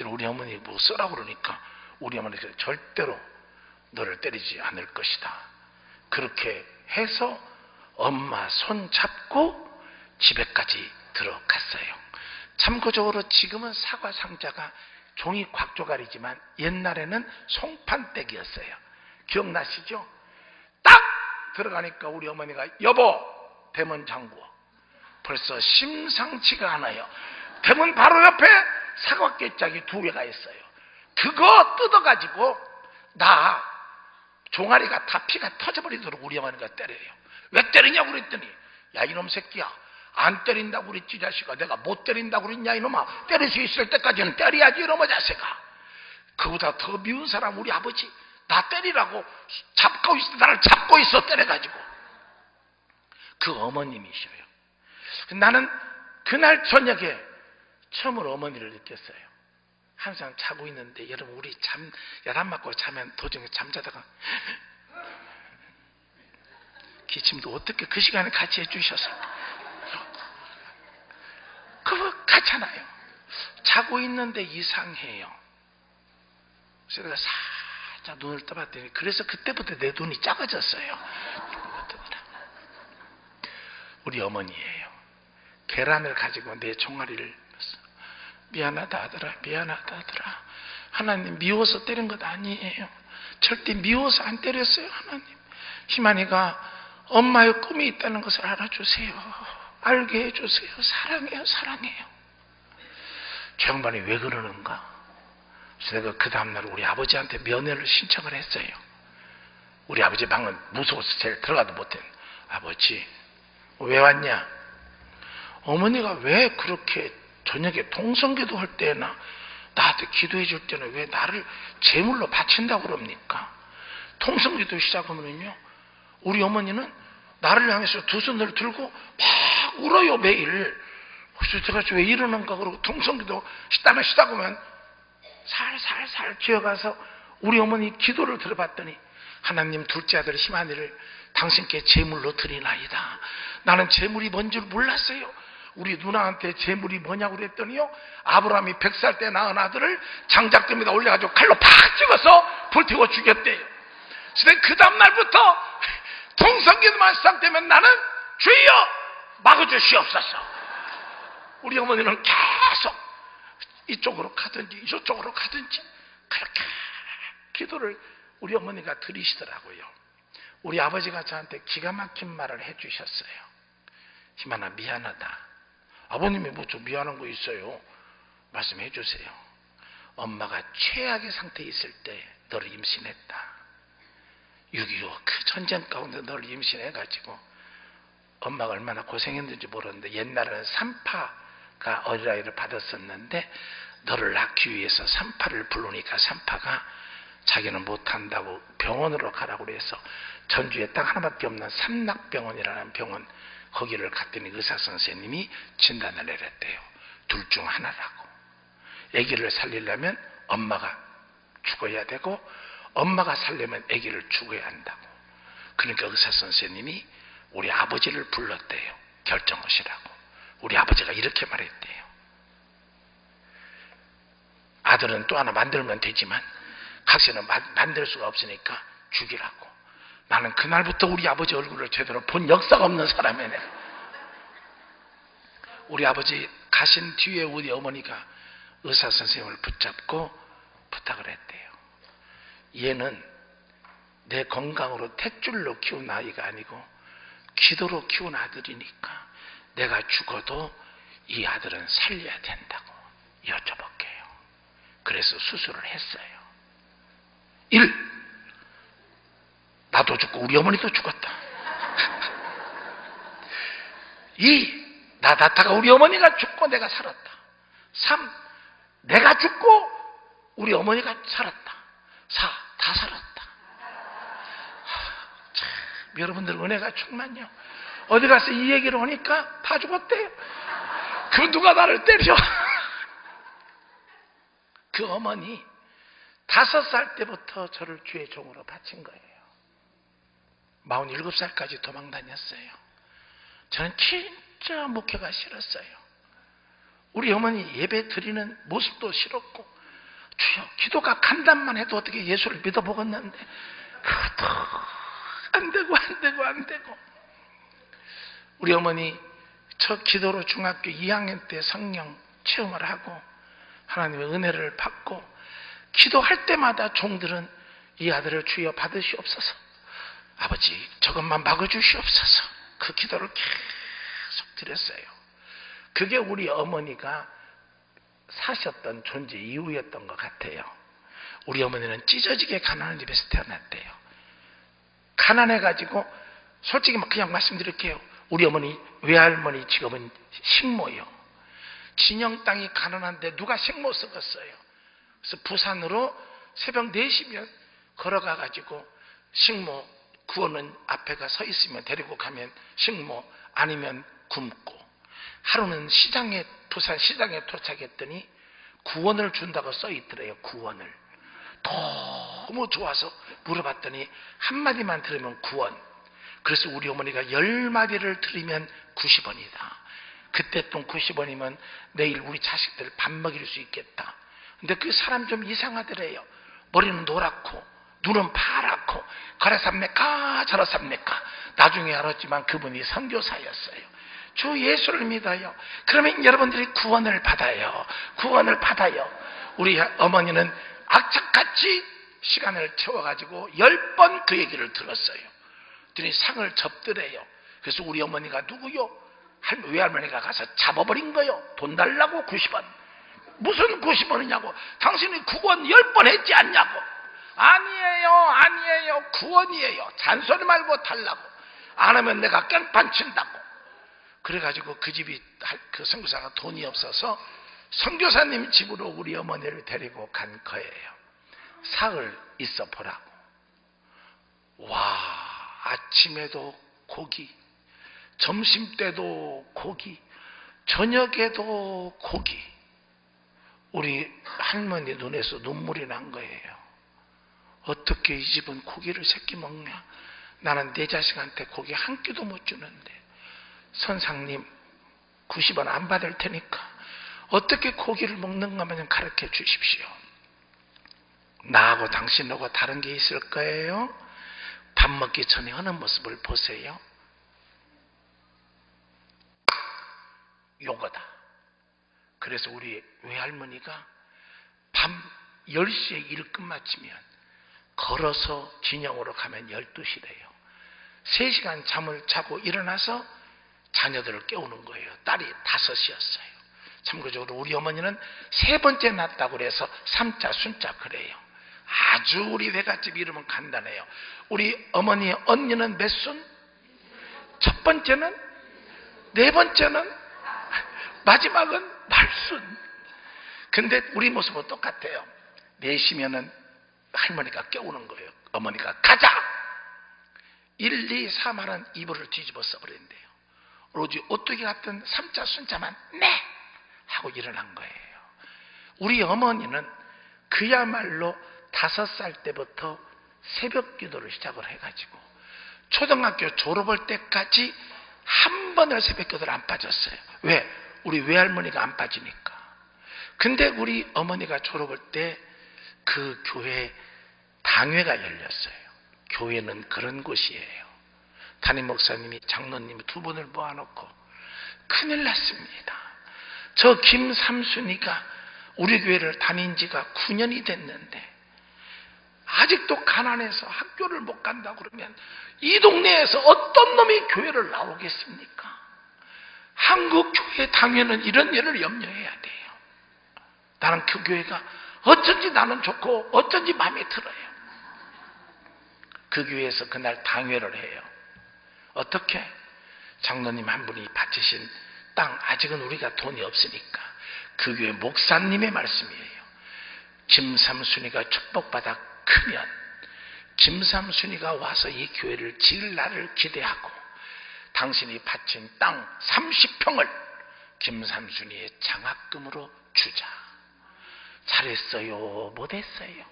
우리 어머니 뭐 쓰라고 그러니까 우리 어머니가 절대로 너를 때리지 않을 것이다. 그렇게 해서 엄마 손 잡고 집에까지 들어갔어요. 참고적으로 지금은 사과 상자가 종이 곽조갈이지만 옛날에는 송판댁이었어요. 기억나시죠? 딱 들어가니까 우리 어머니가, 여보 대문 잠궈. 벌써 심상치가 않아요. 대문 바로 옆에 사과깨짝이 2개가 있어요. 그거 뜯어가지고 나 종아리가 다 피가 터져버리도록 우리 어머니가 때려요. 왜 때리냐고 그랬더니, 야 이놈 새끼야, 안 때린다고 그랬지 자식아. 내가 못 때린다고 그랬냐 이놈아. 때릴 수 있을 때까지는 때려야지 이놈아 자식아. 그보다 더 미운 사람 우리 아버지. 나 때리라고 잡고 있어, 나를 잡고 있어 때려가지고. 그 어머님이셔요. 나는 그날 저녁에 처음으로 어머니를 느꼈어요. 항상 자고 있는데, 여러분 우리 야단 맞고 자면 도중에 잠자다가 기침도 어떻게 그 시간에 같이 해주셨을까? 그거 같잖아요. 자고 있는데 이상해요. 그래서 내가 살짝 눈을 떠봤더니, 그래서 그때부터 내 눈이 작아졌어요. 우리 어머니예요. 계란을 가지고 내 종아리를, 미안하다 하더라, 미안하다 하더라. 하나님 미워서 때린 것 아니에요. 절대 미워서 안 때렸어요. 하나님, 희만이가 엄마의 꿈이 있다는 것을 알아주세요. 알게 해주세요. 사랑해요, 사랑해요. 저 양반이 왜 그러는가? 그래서 내가 그 다음날 우리 아버지한테 면회를 신청을 했어요. 우리 아버지 방은 무서워서 제일 들어가도 못해. 아버지 왜 왔냐? 어머니가 왜 그렇게 저녁에 동성기도 할 때나 나한테 기도해 줄 때는 왜 나를 제물로 바친다고 그럽니까? 통성기도 시작하면요, 우리 어머니는 나를 향해서 두 손을 들고 막 울어요 매일. 그래서 제가 왜 이러는가 그러고 통성기도 시작하면 살살살 기어가서 우리 어머니 기도를 들어봤더니, 하나님 둘째 아들 희만이를 당신께 제물로 드리나이다. 나는 제물이 뭔 줄 몰랐어요. 우리 누나한테 제물이 뭐냐고 그랬더니요, 아브라함이 100살 때 낳은 아들을 장작대에다 올려가지고 칼로 팍 찍어서 불태워 죽였대요. 그래서 그 다음날부터 통성기도만 시작되면 나는 주여 막아주시옵소서. 우리 어머니는 계속 이쪽으로 가든지 저쪽으로 가든지 그렇게 기도를 우리 어머니가 드리시더라고요. 우리 아버지가 저한테 기가 막힌 말을 해주셨어요. 희만아 미안하다. 아버님이 뭐 좀 미안한 거 있어요? 말씀해 주세요. 엄마가 최악의 상태에 있을 때 너를 임신했다. 6.25 그 전쟁 가운데 너를 임신해가지고 엄마가 얼마나 고생했는지 모르는데, 옛날에는 3파가 어린아이를 받았었는데 너를 낳기 위해서 3파를 부르니까 3파가 자기는 못한다고 병원으로 가라고 그래서 전주에 딱 하나밖에 없는 삼락병원이라는 병원, 거기를 갔더니 의사 선생님이 진단을 내렸대요. 둘 중 하나라고. 아기를 살리려면 엄마가 죽어야 되고 엄마가 살려면 아기를 죽어야 한다고. 그러니까 의사 선생님이 우리 아버지를 불렀대요. 결정하시라고. 우리 아버지가 이렇게 말했대요. 아들은 또 하나 만들면 되지만 각시는 만들 수가 없으니까 죽이라고. 나는 그날부터 우리 아버지 얼굴을 제대로 본 역사가 없는 사람이네. 우리 아버지 가신 뒤에 우리 어머니가 의사 선생님을 붙잡고 부탁을 했대요. 얘는 내 건강으로 탯줄로 키운 아이가 아니고 기도로 키운 아들이니까 내가 죽어도 이 아들은 살려야 된다고 여쭤볼게요. 그래서 수술을 했어요. 1. 나도 죽고 우리 어머니도 죽었다. 2. 나다타가 우리 어머니가 죽고 내가 살았다. 3. 내가 죽고 우리 어머니가 살았다. 4. 다 살았다. 참, 여러분들 은혜가 충만요. 어디 가서 이 얘기를 하니까 다 죽었대요. 그 누가 나를 때려. 그 어머니 5살 때부터 저를 주의 종으로 바친 거예요. 47살까지 도망 다녔어요. 저는 진짜 목회가 싫었어요. 우리 어머니 예배 드리는 모습도 싫었고, 주여 기도가 간단만 해도 어떻게 예수를 믿어보겠는데 그것도 안 되고 우리 어머니 저 기도로 중학교 2학년 때 성령 체험을 하고 하나님의 은혜를 받고 기도할 때마다 종들은 이 아들을 주여 받으시옵소서, 아버지 저것만 막아주시옵소서, 그 기도를 계속 드렸어요. 그게 우리 어머니가 사셨던 존재 이유였던 것 같아요. 우리 어머니는 찢어지게 가난한 집에서 태어났대요. 가난해가지고 솔직히 그냥 말씀드릴게요. 우리 어머니 외할머니 직업은 식모요. 진영 땅이 가난한데 누가 식모 썩었어요. 그래서 부산으로 새벽 4시면 걸어가가지고 식모 구원은 앞에가 서 있으면 데리고 가면 식모, 아니면 굶고, 하루는 부산 시장에 도착했더니 구원을 준다고 써 있더래요. 구원을. 너무 좋아서 물어봤더니 한마디만 들으면 구원. 그래서 우리 어머니가 10마디를 들으면 90원이다. 그때 돈 90원이면 내일 우리 자식들 밥 먹일 수 있겠다. 근데 그 사람 좀 이상하더래요. 머리는 노랗고 눈은 파랗고 그래 삽니까 저래 삽니까. 나중에 알았지만 그분이 선교사였어요. 주 예수를 믿어요. 그러면 여러분들이 구원을 받아요. 구원을 받아요. 우리 어머니는 악착같이 시간을 채워가지고 10번 그 얘기를 들었어요. 그랬더니 상을 접더래요. 그래서 우리 어머니가 누구요? 외할머니가 가서 잡아버린 거요. 돈 달라고 90원. 무슨 90원이냐고. 당신이 구원 10번 했지 않냐고. 아니에요 구원이에요. 잔소리 말고 달라고. 안 하면 내가 깽판 친다고. 그래가지고 그 집이, 그 선교사가 돈이 없어서 선교사님 집으로 우리 어머니를 데리고 간 거예요. 사흘 있어 보라고. 와, 아침에도 고기, 점심때도 고기, 저녁에도 고기. 우리 할머니 눈에서 눈물이 난 거예요. 어떻게 이 집은 고기를 새끼 먹냐. 나는 내 자식한테 고기 한 끼도 못 주는데 선상님 90원 안 받을 테니까 어떻게 고기를 먹는가만 가르쳐 주십시오. 나하고 당신하고 다른 게 있을 거예요. 밥 먹기 전에 하는 모습을 보세요. 요거다. 그래서 우리 외할머니가 밤 10시에 일 끝마치면 걸어서 진영으로 가면 12시래요. 3시간 잠을 자고 일어나서 자녀들을 깨우는 거예요. 딸이 5이었어요. 참고적으로 우리 어머니는 3번째 낳았다고 그래서 3자 순자 그래요. 아주 우리 외갓집 이름은 간단해요. 우리 어머니의 언니는 몇 순? 첫 번째는? 4번째는? 마지막은 말순. 근데 우리 모습은 똑같아요. 4시면은 할머니가 깨우는 거예요. 어머니가 가자! 1, 2, 3 하는 이불을 뒤집어 써버린대요. 오로지 오뚜기 같은 3자 순자만 네! 하고 일어난 거예요. 우리 어머니는 그야말로 5살 때부터 새벽 기도를 시작을 해가지고 초등학교 졸업할 때까지 한 번을 새벽 기도를 안 빠졌어요. 왜? 우리 외할머니가 안 빠지니까. 근데 우리 어머니가 졸업할 때 그 교회 당회가 열렸어요. 교회는 그런 곳이에요. 담임 목사님이 장로님이 2분을 모아놓고 큰일 났습니다. 저 김삼순이가 우리 교회를 다닌 지가 9년이 됐는데 아직도 가난해서 학교를 못 간다 그러면 이 동네에서 어떤 놈이 교회를 나오겠습니까? 한국 교회 당회는 이런 일을 염려해야 돼요. 나는 그 교회가 어쩐지 나는 좋고 어쩐지 마음에 들어요. 그 교회에서 그날 당회를 해요. 어떻게? 장로님 한 분이 바치신 땅, 아직은 우리가 돈이 없으니까 그 교회 목사님의 말씀이에요. 김삼순이가 축복받아 크면 김삼순이가 와서 이 교회를 지을 날을 기대하고 당신이 바친 땅 30평을 김삼순이의 장학금으로 주자. 잘했어요? 못했어요?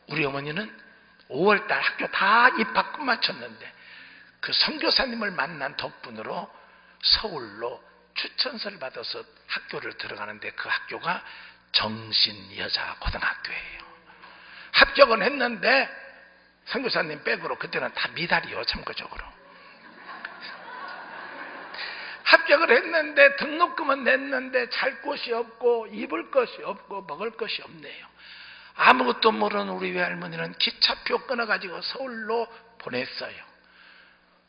우리 어머니는 5월달 학교 다 입학 끝마쳤는데 그 선교사님을 만난 덕분으로 서울로 추천서를 받아서 학교를 들어가는데 그 학교가 정신여자고등학교예요. 합격은 했는데 선교사님 백으로 그때는 다 미달이요. 참고적으로 합격을 했는데 등록금은 냈는데 잘 곳이 없고 입을 것이 없고 먹을 것이 없네요. 아무것도 모르는 우리 외할머니는 기차표 끊어가지고 서울로 보냈어요.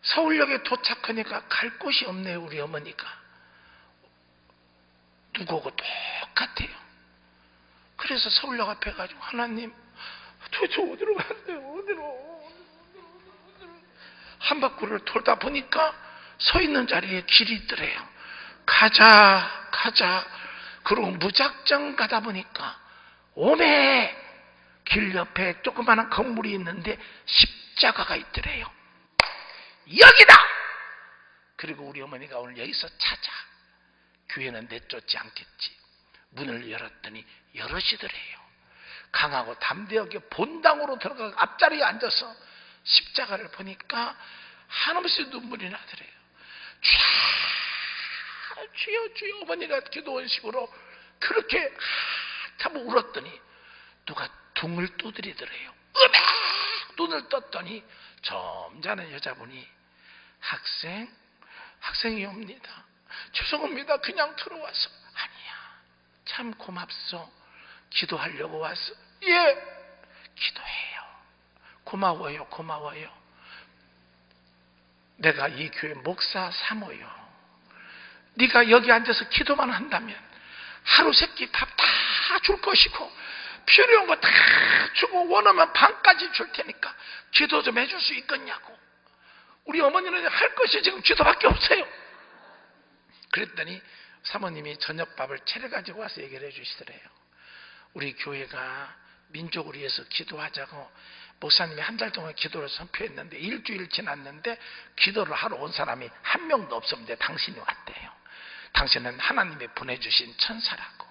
서울역에 도착하니까 갈 곳이 없네요. 우리 어머니가 누구하고 똑같아요. 그래서 서울역 앞에 가지고 하나님 도대체 어디로 갔어요? 어디로? 한 바퀴를 돌다 보니까 서 있는 자리에 길이 있더래요. 가자 가자. 그러고 무작정 가다 보니까 오메 길 옆에 조그마한 건물이 있는데 십자가가 있더래요. 여기다! 그리고 우리 어머니가 오늘 여기서 찾아. 교회는 내쫓지 않겠지. 문을 열었더니 여럿이더래요. 강하고 담대하게 본당으로 들어가 앞자리에 앉아서 십자가를 보니까 한없이 눈물이 나더래요. 주여 주여. 어머니가 기도원 식으로 그렇게 한참 울었더니 누가 둥을 두드리더래요. 눈을 떴더니 점잖은 여자분이 학생이옵니다. 죄송합니다. 그냥 들어와서. 아니야. 참 고맙소. 기도하려고 왔어. 예. 기도해요. 고마워요. 고마워요. 내가 이 교회 목사 삼어요. 네가 여기 앉아서 기도만 한다면 하루 세끼 밥 다 줄 것이고 필요한 거 다 주고 원하면 반까지 줄 테니까 기도 좀 해줄 수 있겠냐고. 우리 어머니는 할 것이 지금 기도밖에 없어요. 그랬더니 사모님이 저녁밥을 차려가지고 와서 얘기를 해주시더래요. 우리 교회가 민족을 위해서 기도하자고 목사님이 한 달 동안 기도를 선포했는데 일주일 지났는데 기도를 하러 온 사람이 한 명도 없었는데 당신이 왔대요. 당신은 하나님이 보내주신 천사라고.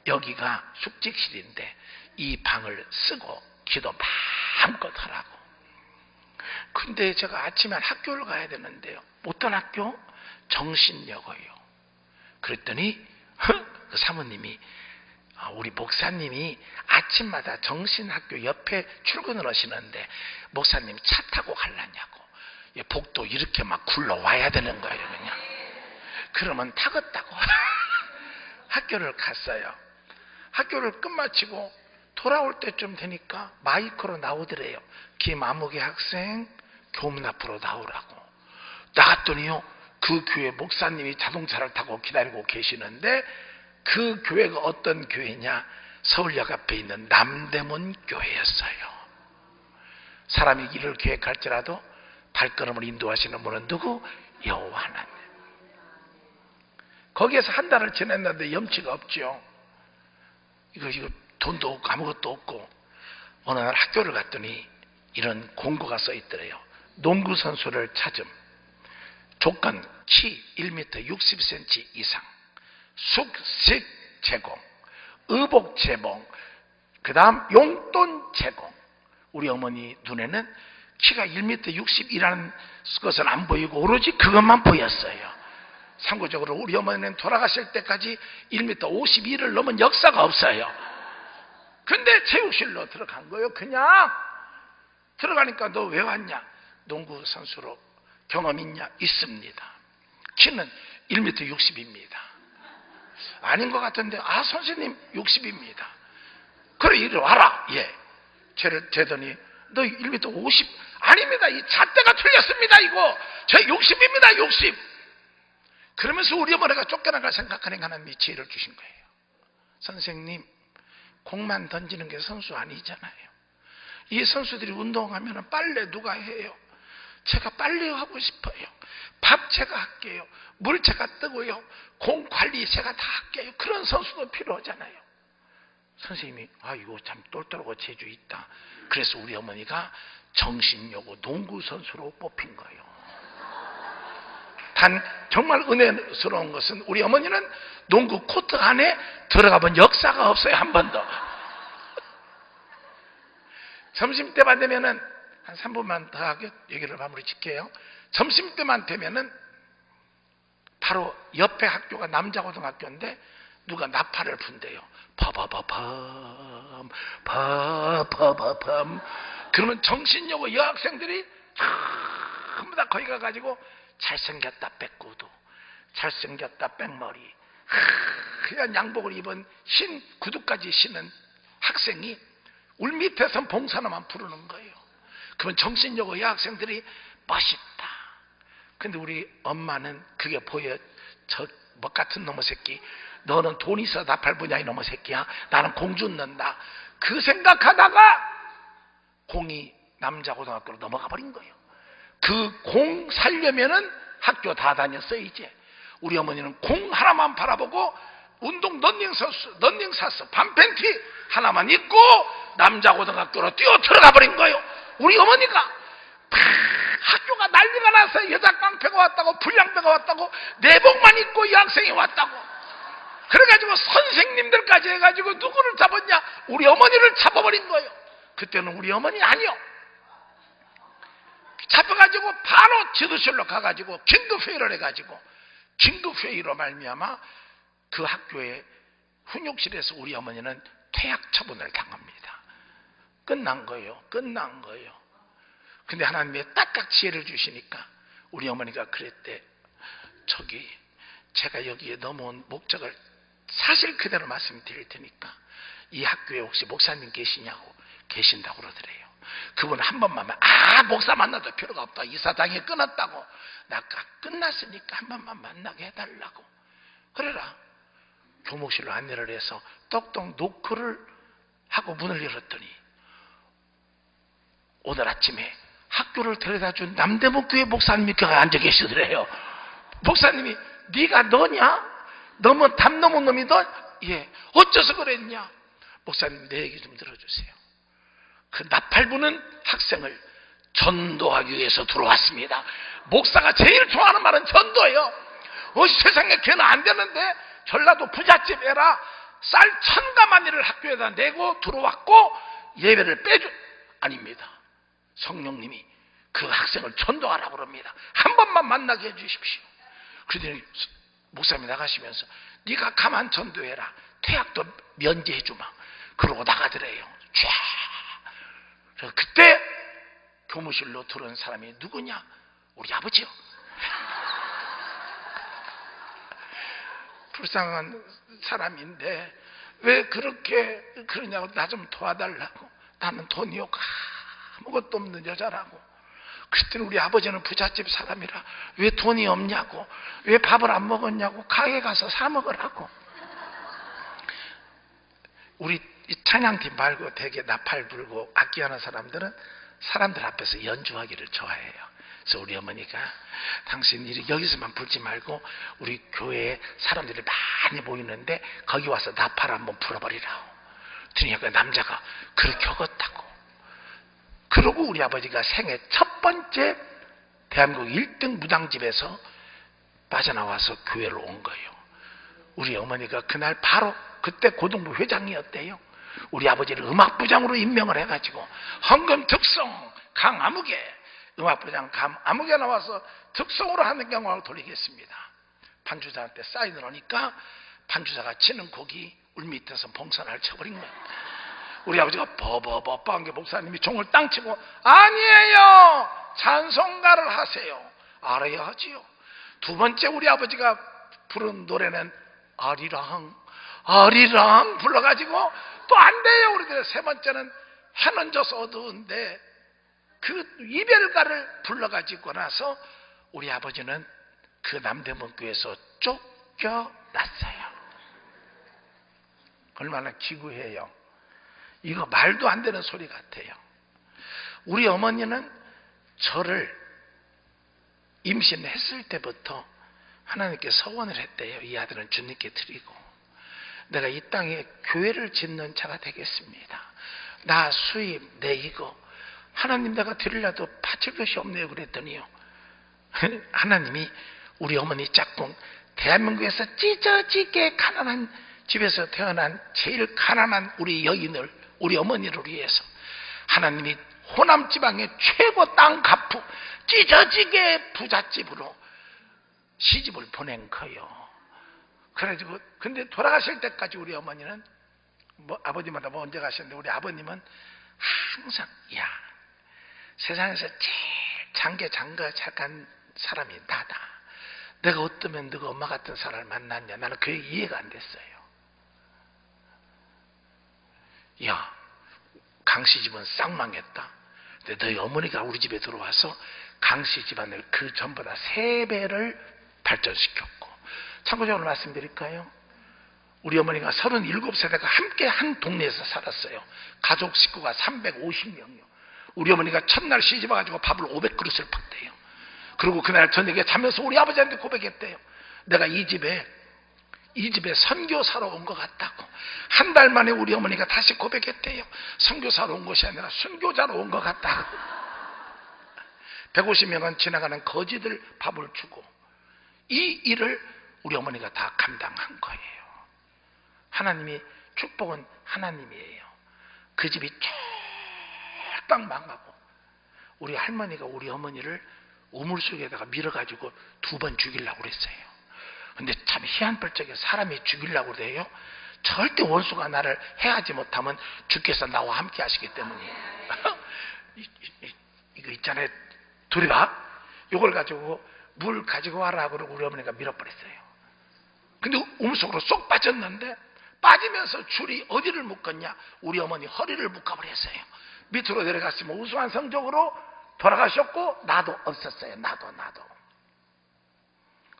여기가 숙직실인데 이 방을 쓰고 기도 마음껏 하라고. 근데 제가 아침에 학교를 가야 되는데요. 어떤 학교? 정신여고요. 그랬더니 그 사모님이 우리 목사님이 아침마다 정신학교 옆에 출근을 하시는데 목사님 차 타고 가려냐고. 복도 이렇게 막 굴러와야 되는 거예요. 그냥. 그러면 타겠다고. 학교를 갔어요. 학교를 끝마치고 돌아올 때쯤 되니까 마이크로 나오더래요. 김아무개 학생 교문 앞으로 나오라고. 나갔더니요, 그 교회 목사님이 자동차를 타고 기다리고 계시는데 그 교회가 어떤 교회냐? 서울역 앞에 있는 남대문 교회였어요. 사람이 길을 계획할지라도 발걸음을 인도하시는 분은 누구? 여호와 하나님. 거기에서 한 달을 지냈는데 염치가 없죠. 이거 돈도 없고 아무것도 없고 어느 날 학교를 갔더니 이런 공고가 써 있더래요. 농구 선수를 찾음. 조건 키 1m 60cm 이상, 숙식 제공, 의복 제공, 그 다음 용돈 제공. 우리 어머니 눈에는 키가 1m 60이라는 것은 안 보이고 오로지 그것만 보였어요. 참고적으로 우리 어머니는 돌아가실 때까지 1m 52를 넘은 역사가 없어요. 근데 체육실로 들어간 거예요. 그냥 들어가니까 너 왜 왔냐? 농구 선수로 경험 있냐? 있습니다. 키는 1m 60입니다. 아닌 것 같은데, 아, 선생님 60입니다. 그래, 이리 와라. 예. 쟤를 재더니, 너 1m 50? 아닙니다. 이 잣대가 틀렸습니다. 이거. 저 60입니다. 60. 그러면서 우리 어머니가 쫓겨나갈 생각하는 하나님이 지혜를 주신 거예요. 선생님, 공만 던지는 게 선수 아니잖아요. 이 선수들이 운동하면 빨래 누가 해요? 제가 빨래 하고 싶어요. 밥 제가 할게요. 물 제가 뜨고요. 공 관리 제가 다 할게요. 그런 선수도 필요하잖아요. 선생님이, 아, 이거 참 똘똘하고 재주 있다. 그래서 우리 어머니가 정신여고 농구 선수로 뽑힌 거예요. 단 정말 은혜스러운 것은 우리 어머니는 농구 코트 안에 들어가 본 역사가 없어요. 한 번도. 점심때만 되면은 한 3분만 더 하게 얘기를 마무리 짓게요. 점심때만 되면은 바로 옆에 학교가 남자고등학교인데 누가 나팔을 분대요. 파파파팜 파파파팜. 그러면 정신여고 여학생들이 전부 다 거기 가가지고 잘생겼다 백구두, 잘생겼다 백머리, 하얀 양복을 입은 흰 구두까지 신은 학생이 울 밑에서 봉사나만 부르는 거예요. 그러면 정신여고 여학생들이 멋있다. 근데 우리 엄마는 그게 보여. 저 먹 같은 놈의 새끼, 너는 돈 있어 나팔 부냐 이놈의 새끼야. 나는 공 줍는다. 그 생각하다가 공이 남자고등학교로 넘어가 버린 거예요. 그 공 살려면은 학교 다 다녔어요. 이제 우리 어머니는 공 하나만 바라보고 운동 런닝사스 반팬티 하나만 입고 남자고등학교로 뛰어 들어가 버린 거예요. 우리 어머니가 학교가 난리가 나서 여자 깡패가 왔다고, 불량배가 왔다고, 내복만 입고 여학생이 왔다고. 그래가지고 선생님들까지 해가지고 누구를 잡았냐? 우리 어머니를 잡아버린 거예요. 그때는 우리 어머니 아니요. 잡아가지고 바로 지도실로 가가지고 긴급회의를 해가지고, 긴급회의로 말미암아 그 학교의 훈육실에서 우리 어머니는 퇴학 처분을 당합니다. 끝난 거예요. 끝난 거예요. 근데 하나님이 딱딱 지혜를 주시니까 우리 어머니가 그랬대. 저기 제가 여기에 넘어온 목적을 사실 그대로 말씀드릴 테니까 이 학교에 혹시 목사님 계시냐고. 계신다고 그러더래요. 그분 한 번만, 목사 만나도 필요가 없다. 이사장이 끊었다고. 나 아까 끝났으니까 한 번만 만나게 해달라고. 그래라. 교목실로 안내를 해서 똑똑 노크를 하고 문을 열었더니 오늘 아침에 학교를 데려다준 남대문교회 목사님이 그 앉아 계시더래요. 목사님이, 네가 너냐? 너무 담 넘은 놈이 너? 예. 어째서 그랬냐? 목사님, 내 얘기 좀 들어주세요. 그 나팔 부는 학생을 전도하기 위해서 들어왔습니다. 목사가 제일 좋아하는 말은 전도예요. 세상에 걔는 안 되는데 전라도 부잣집 애라 쌀 1000가마니를 학교에다 내고 들어왔고 예배를 빼줘. 아닙니다. 성령님이 그 학생을 전도하라고 그럽니다. 한 번만 만나게 해주십시오. 그러더니 목사님이 나가시면서 네가 가만 전도해라. 퇴학도 면제해주마. 그러고 나가더래요. 그래서 그때 교무실로 들어온 사람이 누구냐? 우리 아버지요. 불쌍한 사람인데 왜 그렇게 그러냐고. 나 좀 도와달라고. 나는 돈이 없고 아무것도 없는 여자라고. 그랬더니 우리 아버지는 부잣집 사람이라 왜 돈이 없냐고, 왜 밥을 안 먹었냐고, 가게 가서 사 먹으라고. 우리 찬양팀 말고 되게 나팔 불고 악기하는 사람들은 사람들 앞에서 연주하기를 좋아해요. 그래서 우리 어머니가 당신 여기서만 불지 말고 우리 교회에 사람들이 많이 모이는데 거기 와서 나팔 한번 불어버리라고. 그랬더니 그 남자가 그렇게 하겠다고. 그러고 우리 아버지가 생애 첫 번째 대한민국 1등 무당집에서 빠져나와서 교회를 온 거예요. 우리 어머니가 그날 바로 그때 고등부 회장이었대요. 우리 아버지를 음악부장으로 임명을 해가지고 헌금 득성 강아무개, 음악부장 강아무개 나와서 득성으로 하는 경우를 돌리겠습니다. 반주자한테 사인을 하니까 반주자가 치는 곡이 울밑에서 봉선을 쳐버린 거예요. 우리 아버지가 버버버버한 게 목사님이 종을 땅 치고 아니에요, 찬송가를 하세요. 알아야 하지요. 두 번째 우리 아버지가 부른 노래는 아리랑 아리랑 불러가지고 또 안 돼요. 우리들 세 번째는 해는 져서 어두운데 그 이별가를 불러가지고 나서 우리 아버지는 그 남대문 교회에서 쫓겨났어요. 얼마나 기구해요. 이거 말도 안 되는 소리 같아요. 우리 어머니는 저를 임신했을 때부터 하나님께 서원을 했대요. 이 아들은 주님께 드리고 내가 이 땅에 교회를 짓는 자가 되겠습니다. 나 수입 내 이거 하나님 내가 드리려도 바칠 것이 없네요. 그랬더니요, 하나님이 우리 어머니 짝꿍 대한민국에서 찢어지게 가난한 집에서 태어난 제일 가난한 우리 여인을, 우리 어머니를 위해서 하나님이 호남 지방의 최고 땅 가프 찢어지게 부잣집으로 시집을 보낸 거예요. 그래가지고 근데 돌아가실 때까지 우리 어머니는 아버지마다 언제 가셨는데 우리 아버님은 항상 야 세상에서 제일 장가 착한 사람이 나다. 내가 어쩌면 너가 엄마 같은 사람을 만났냐. 나는 그게 이해가 안 됐어요. 야 강씨 집은 싹 망했다. 근데 너희 어머니가 우리 집에 들어와서 강씨 집안을 그 전보다 3배를 발전시켰고, 참고적으로 말씀드릴까요? 우리 어머니가 37세대가 함께 한 동네에서 살았어요. 가족 식구가 350명이요. 우리 어머니가 첫날 시집 와가지고 밥을 500그릇을 팠대요. 그리고 그날 저녁에 자면서 우리 아버지한테 고백했대요. 내가 이 집에 선교사로 온 것 같다고. 한 달 만에 우리 어머니가 다시 고백했대요. 선교사로 온 것이 아니라 순교자로 온 것 같다고. 150명은 지나가는 거지들 밥을 주고 이 일을 우리 어머니가 다 감당한 거예요. 하나님이 축복은 하나님이에요. 그 집이 쫄딱 망하고 우리 할머니가 우리 어머니를 우물 속에다가 밀어가지고 2번 죽이려고 그랬어요. 근데 참 희한별적에 사람이 죽이려고 그래요. 절대 원수가 나를 해하지 못하면 주께서 나와 함께 하시기 때문이에요. 이거 있잖아요. 두리밥 이걸 가지고 물 가지고 와라 그러고 우리 어머니가 밀어버렸어요. 근데 우물 속으로 쏙 빠졌는데 빠지면서 줄이 어디를 묶었냐? 우리 어머니 허리를 묶어버렸어요. 밑으로 내려갔으면 우수한 성적으로 돌아가셨고 나도 없었어요. 나도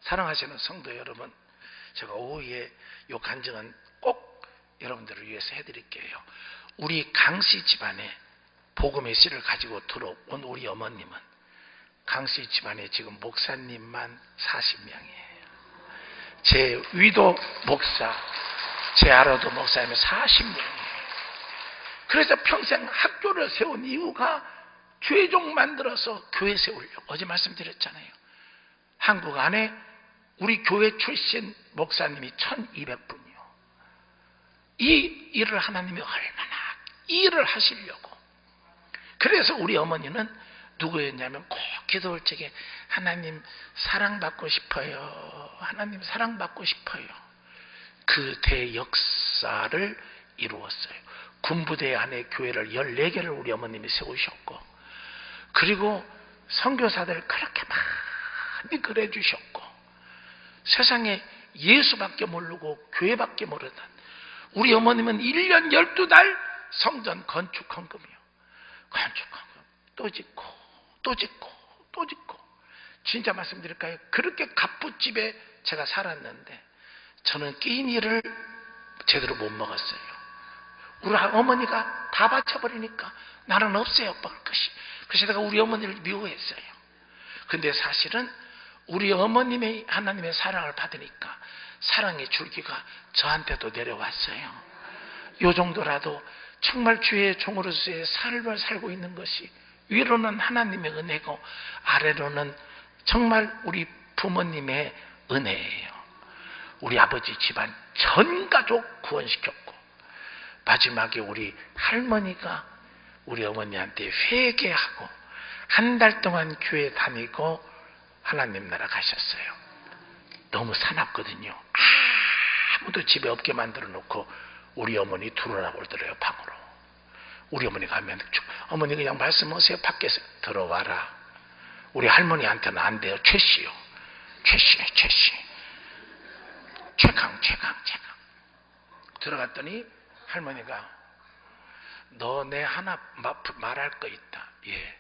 사랑하시는 성도 여러분, 제가 오후에 이 간증은 꼭 여러분들을 위해서 해드릴게요. 우리 강씨 집안에 복음의 씨를 가지고 들어온 우리 어머님은 강씨 집안에 지금 목사님만 40명이에요. 제 위도 목사, 제 아로도 목사님이 40명이에요. 그래서 평생 학교를 세운 이유가 죄종 만들어서 교회 세우려고. 어제 말씀드렸잖아요. 한국 안에 우리 교회 출신 목사님이 1200분이요. 이 일을 하나님이 얼마나 이 일을 하시려고. 그래서 우리 어머니는 누구였냐면 꼭 기도할 적에 하나님 사랑받고 싶어요. 하나님 사랑받고 싶어요. 그 대역사를 이루었어요. 군부대 안에 교회를 14개를 우리 어머님이 세우셨고, 그리고 선교사들 그렇게 많이 그래 주셨고, 세상에 예수밖에 모르고 교회밖에 모르던 우리 어머님은 1년 12달 성전 건축 헌금이요. 건축 헌금 또 짓고 또 짓고 또 짓고. 진짜 말씀드릴까요? 그렇게 갑부집에 제가 살았는데 저는 끼니를 제대로 못 먹었어요. 우리 어머니가 다 바쳐버리니까 나는 없어요, 먹을 것이. 그래서 내가 우리 어머니를 미워했어요. 근데 사실은 우리 어머님의 하나님의 사랑을 받으니까 사랑의 줄기가 저한테도 내려왔어요. 요 정도라도 정말 주의 종으로서의 삶을 살고 있는 것이 위로는 하나님의 은혜고 아래로는 정말 우리 부모님의 은혜예요. 우리 아버지 집안 전 가족 구원시켰고, 마지막에 우리 할머니가 우리 어머니한테 회개하고 한 달 동안 교회 다니고 하나님 나라 가셨어요. 너무 사납거든요. 아무도 집에 없게 만들어 놓고 우리 어머니 들어오라고 그러더래요. 방으로. 우리 어머니가 하면 어머니 그냥 말씀하세요. 밖에서 들어와라. 우리 할머니한테는 안 돼요. 최씨요. 최씨. 최강. 들어갔더니 할머니가 너 내 하나 말할 거 있다. 예.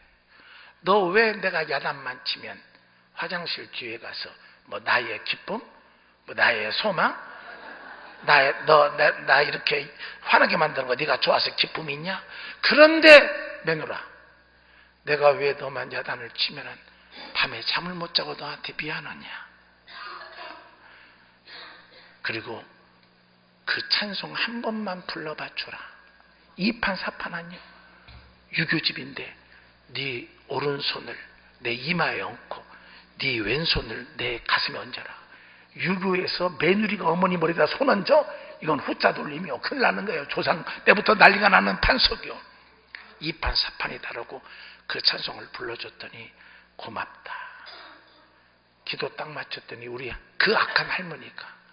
너 왜 내가 야단만 치면 화장실 뒤에 가서 뭐 나의 기쁨, 뭐 나의 소망, 나 이렇게 화나게 만드는 거 네가 좋아서 기쁨이 있냐? 그런데 며느라, 내가 왜 너만 야단을 치면은 밤에 잠을 못 자고 너한테 미안하냐? 그리고 그 찬송 한 번만 불러봐 주라. 2판 4판 아니요. 유교집인데 네 오른손을 내 이마에 얹고 네 왼손을 내 가슴에 얹어라. 유교에서 며느리가 어머니 머리에다 손 얹어? 이건 후자 돌림이요. 큰일 나는 거예요. 조상 때부터 난리가 나는 판석이요. 2판 4판이 다르고 그 찬송을 불러줬더니 고맙다. 기도 딱 맞췄더니 우리 그 악한 할머니가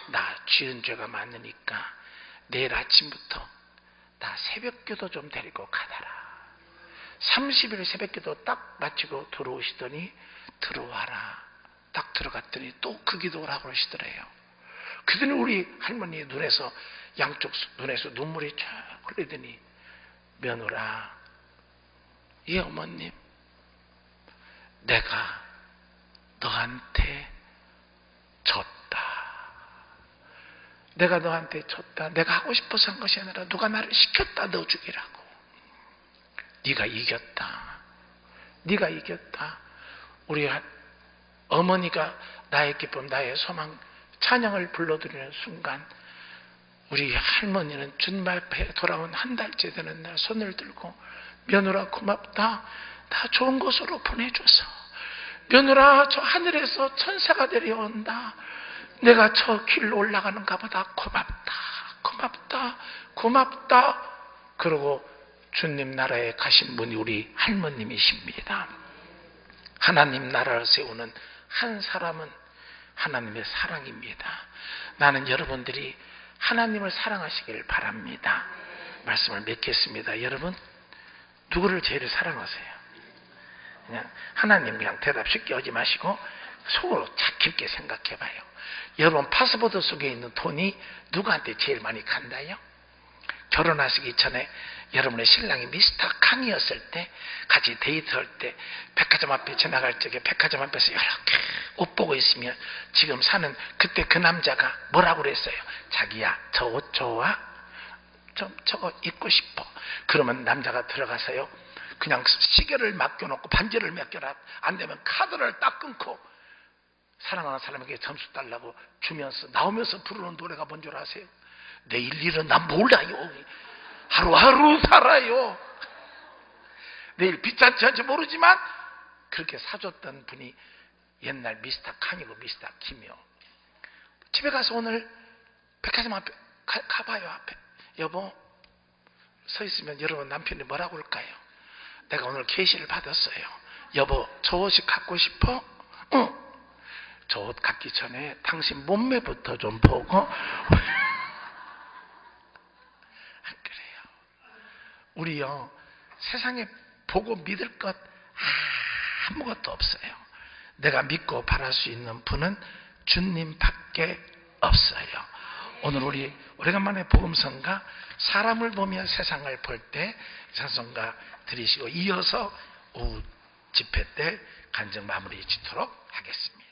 나 지은 죄가 많으니까 내일 아침부터 나 새벽기도 좀 데리고 가다라. 30일 새벽기도 딱 마치고 들어오시더니 들어와라. 딱 들어갔더니 또 그 기도를 하고 그러시더래요. 그랬더니 우리 할머니 눈에서 양쪽 눈에서 눈물이 쫙 흘리더니 며느라, 이 어머님, 내가 너한테 졌다. 내가 너한테 졌다. 내가 하고 싶어서 한 것이 아니라 누가 나를 시켰다. 너 죽이라고. 네가 이겼다. 네가 이겼다. 우리 어머니가 나의 기쁨, 나의 소망, 찬양을 불러드리는 순간 우리 할머니는 주님 앞에 돌아온 한 달째 되는 날 손을 들고 며느라 고맙다. 다 좋은 곳으로 보내줘서. 며느라 저 하늘에서 천사가 내려온다. 내가 저 길로 올라가는가 보다. 고맙다. 고맙다. 고맙다. 그러고 주님 나라에 가신 분이 우리 할머님이십니다. 하나님 나라를 세우는 한 사람은 하나님의 사랑입니다. 나는 여러분들이 하나님을 사랑하시길 바랍니다. 말씀을 맺겠습니다. 여러분, 누구를 제일 사랑하세요? 그냥 하나님 그냥 대답 쉽게 하지 마시고 속으로 착 깊게 생각해 봐요. 여러분 파스포드 속에 있는 돈이 누구한테 제일 많이 간다요? 결혼하시기 전에 여러분의 신랑이 미스터 캉이었을 때 같이 데이트할 때 백화점 앞에 지나갈 적에 백화점 앞에서 이렇게 옷 보고 있으면 지금 사는 그때 그 남자가 뭐라고 그랬어요? 자기야 저 옷 좋아? 좀 저거 입고 싶어. 그러면 남자가 들어가서요 그냥 시계를 맡겨놓고 반지를 맡겨라. 안 되면 카드를 딱 끊고 사랑하는 사람에게 점수 달라고 주면서 나오면서 부르는 노래가 뭔 줄 아세요? 내일 일은 난 몰라요. 하루하루 살아요. 내일 비싼지 한지 모르지만 그렇게 사줬던 분이 옛날 미스터 칸이고 미스터 김이요. 집에 가서 오늘 백화점 앞에 가봐요. 앞에 여보 서 있으면 여러분 남편이 뭐라고 할까요? 내가 오늘 계시를 받았어요. 여보 저 옷이 갖고 싶어? 응. 저 옷 갖기 전에 당신 몸매부터 좀 보고. 안 그래요? 우리요 세상에 보고 믿을 것 아무것도 없어요. 내가 믿고 바랄 수 있는 분은 주님밖에 없어요. 오늘 우리 오래간만에 복음성가 사람을 보며 세상을 볼 때 찬송가 드리시고 이어서 오후 집회 때 간증 마무리 짓도록 하겠습니다.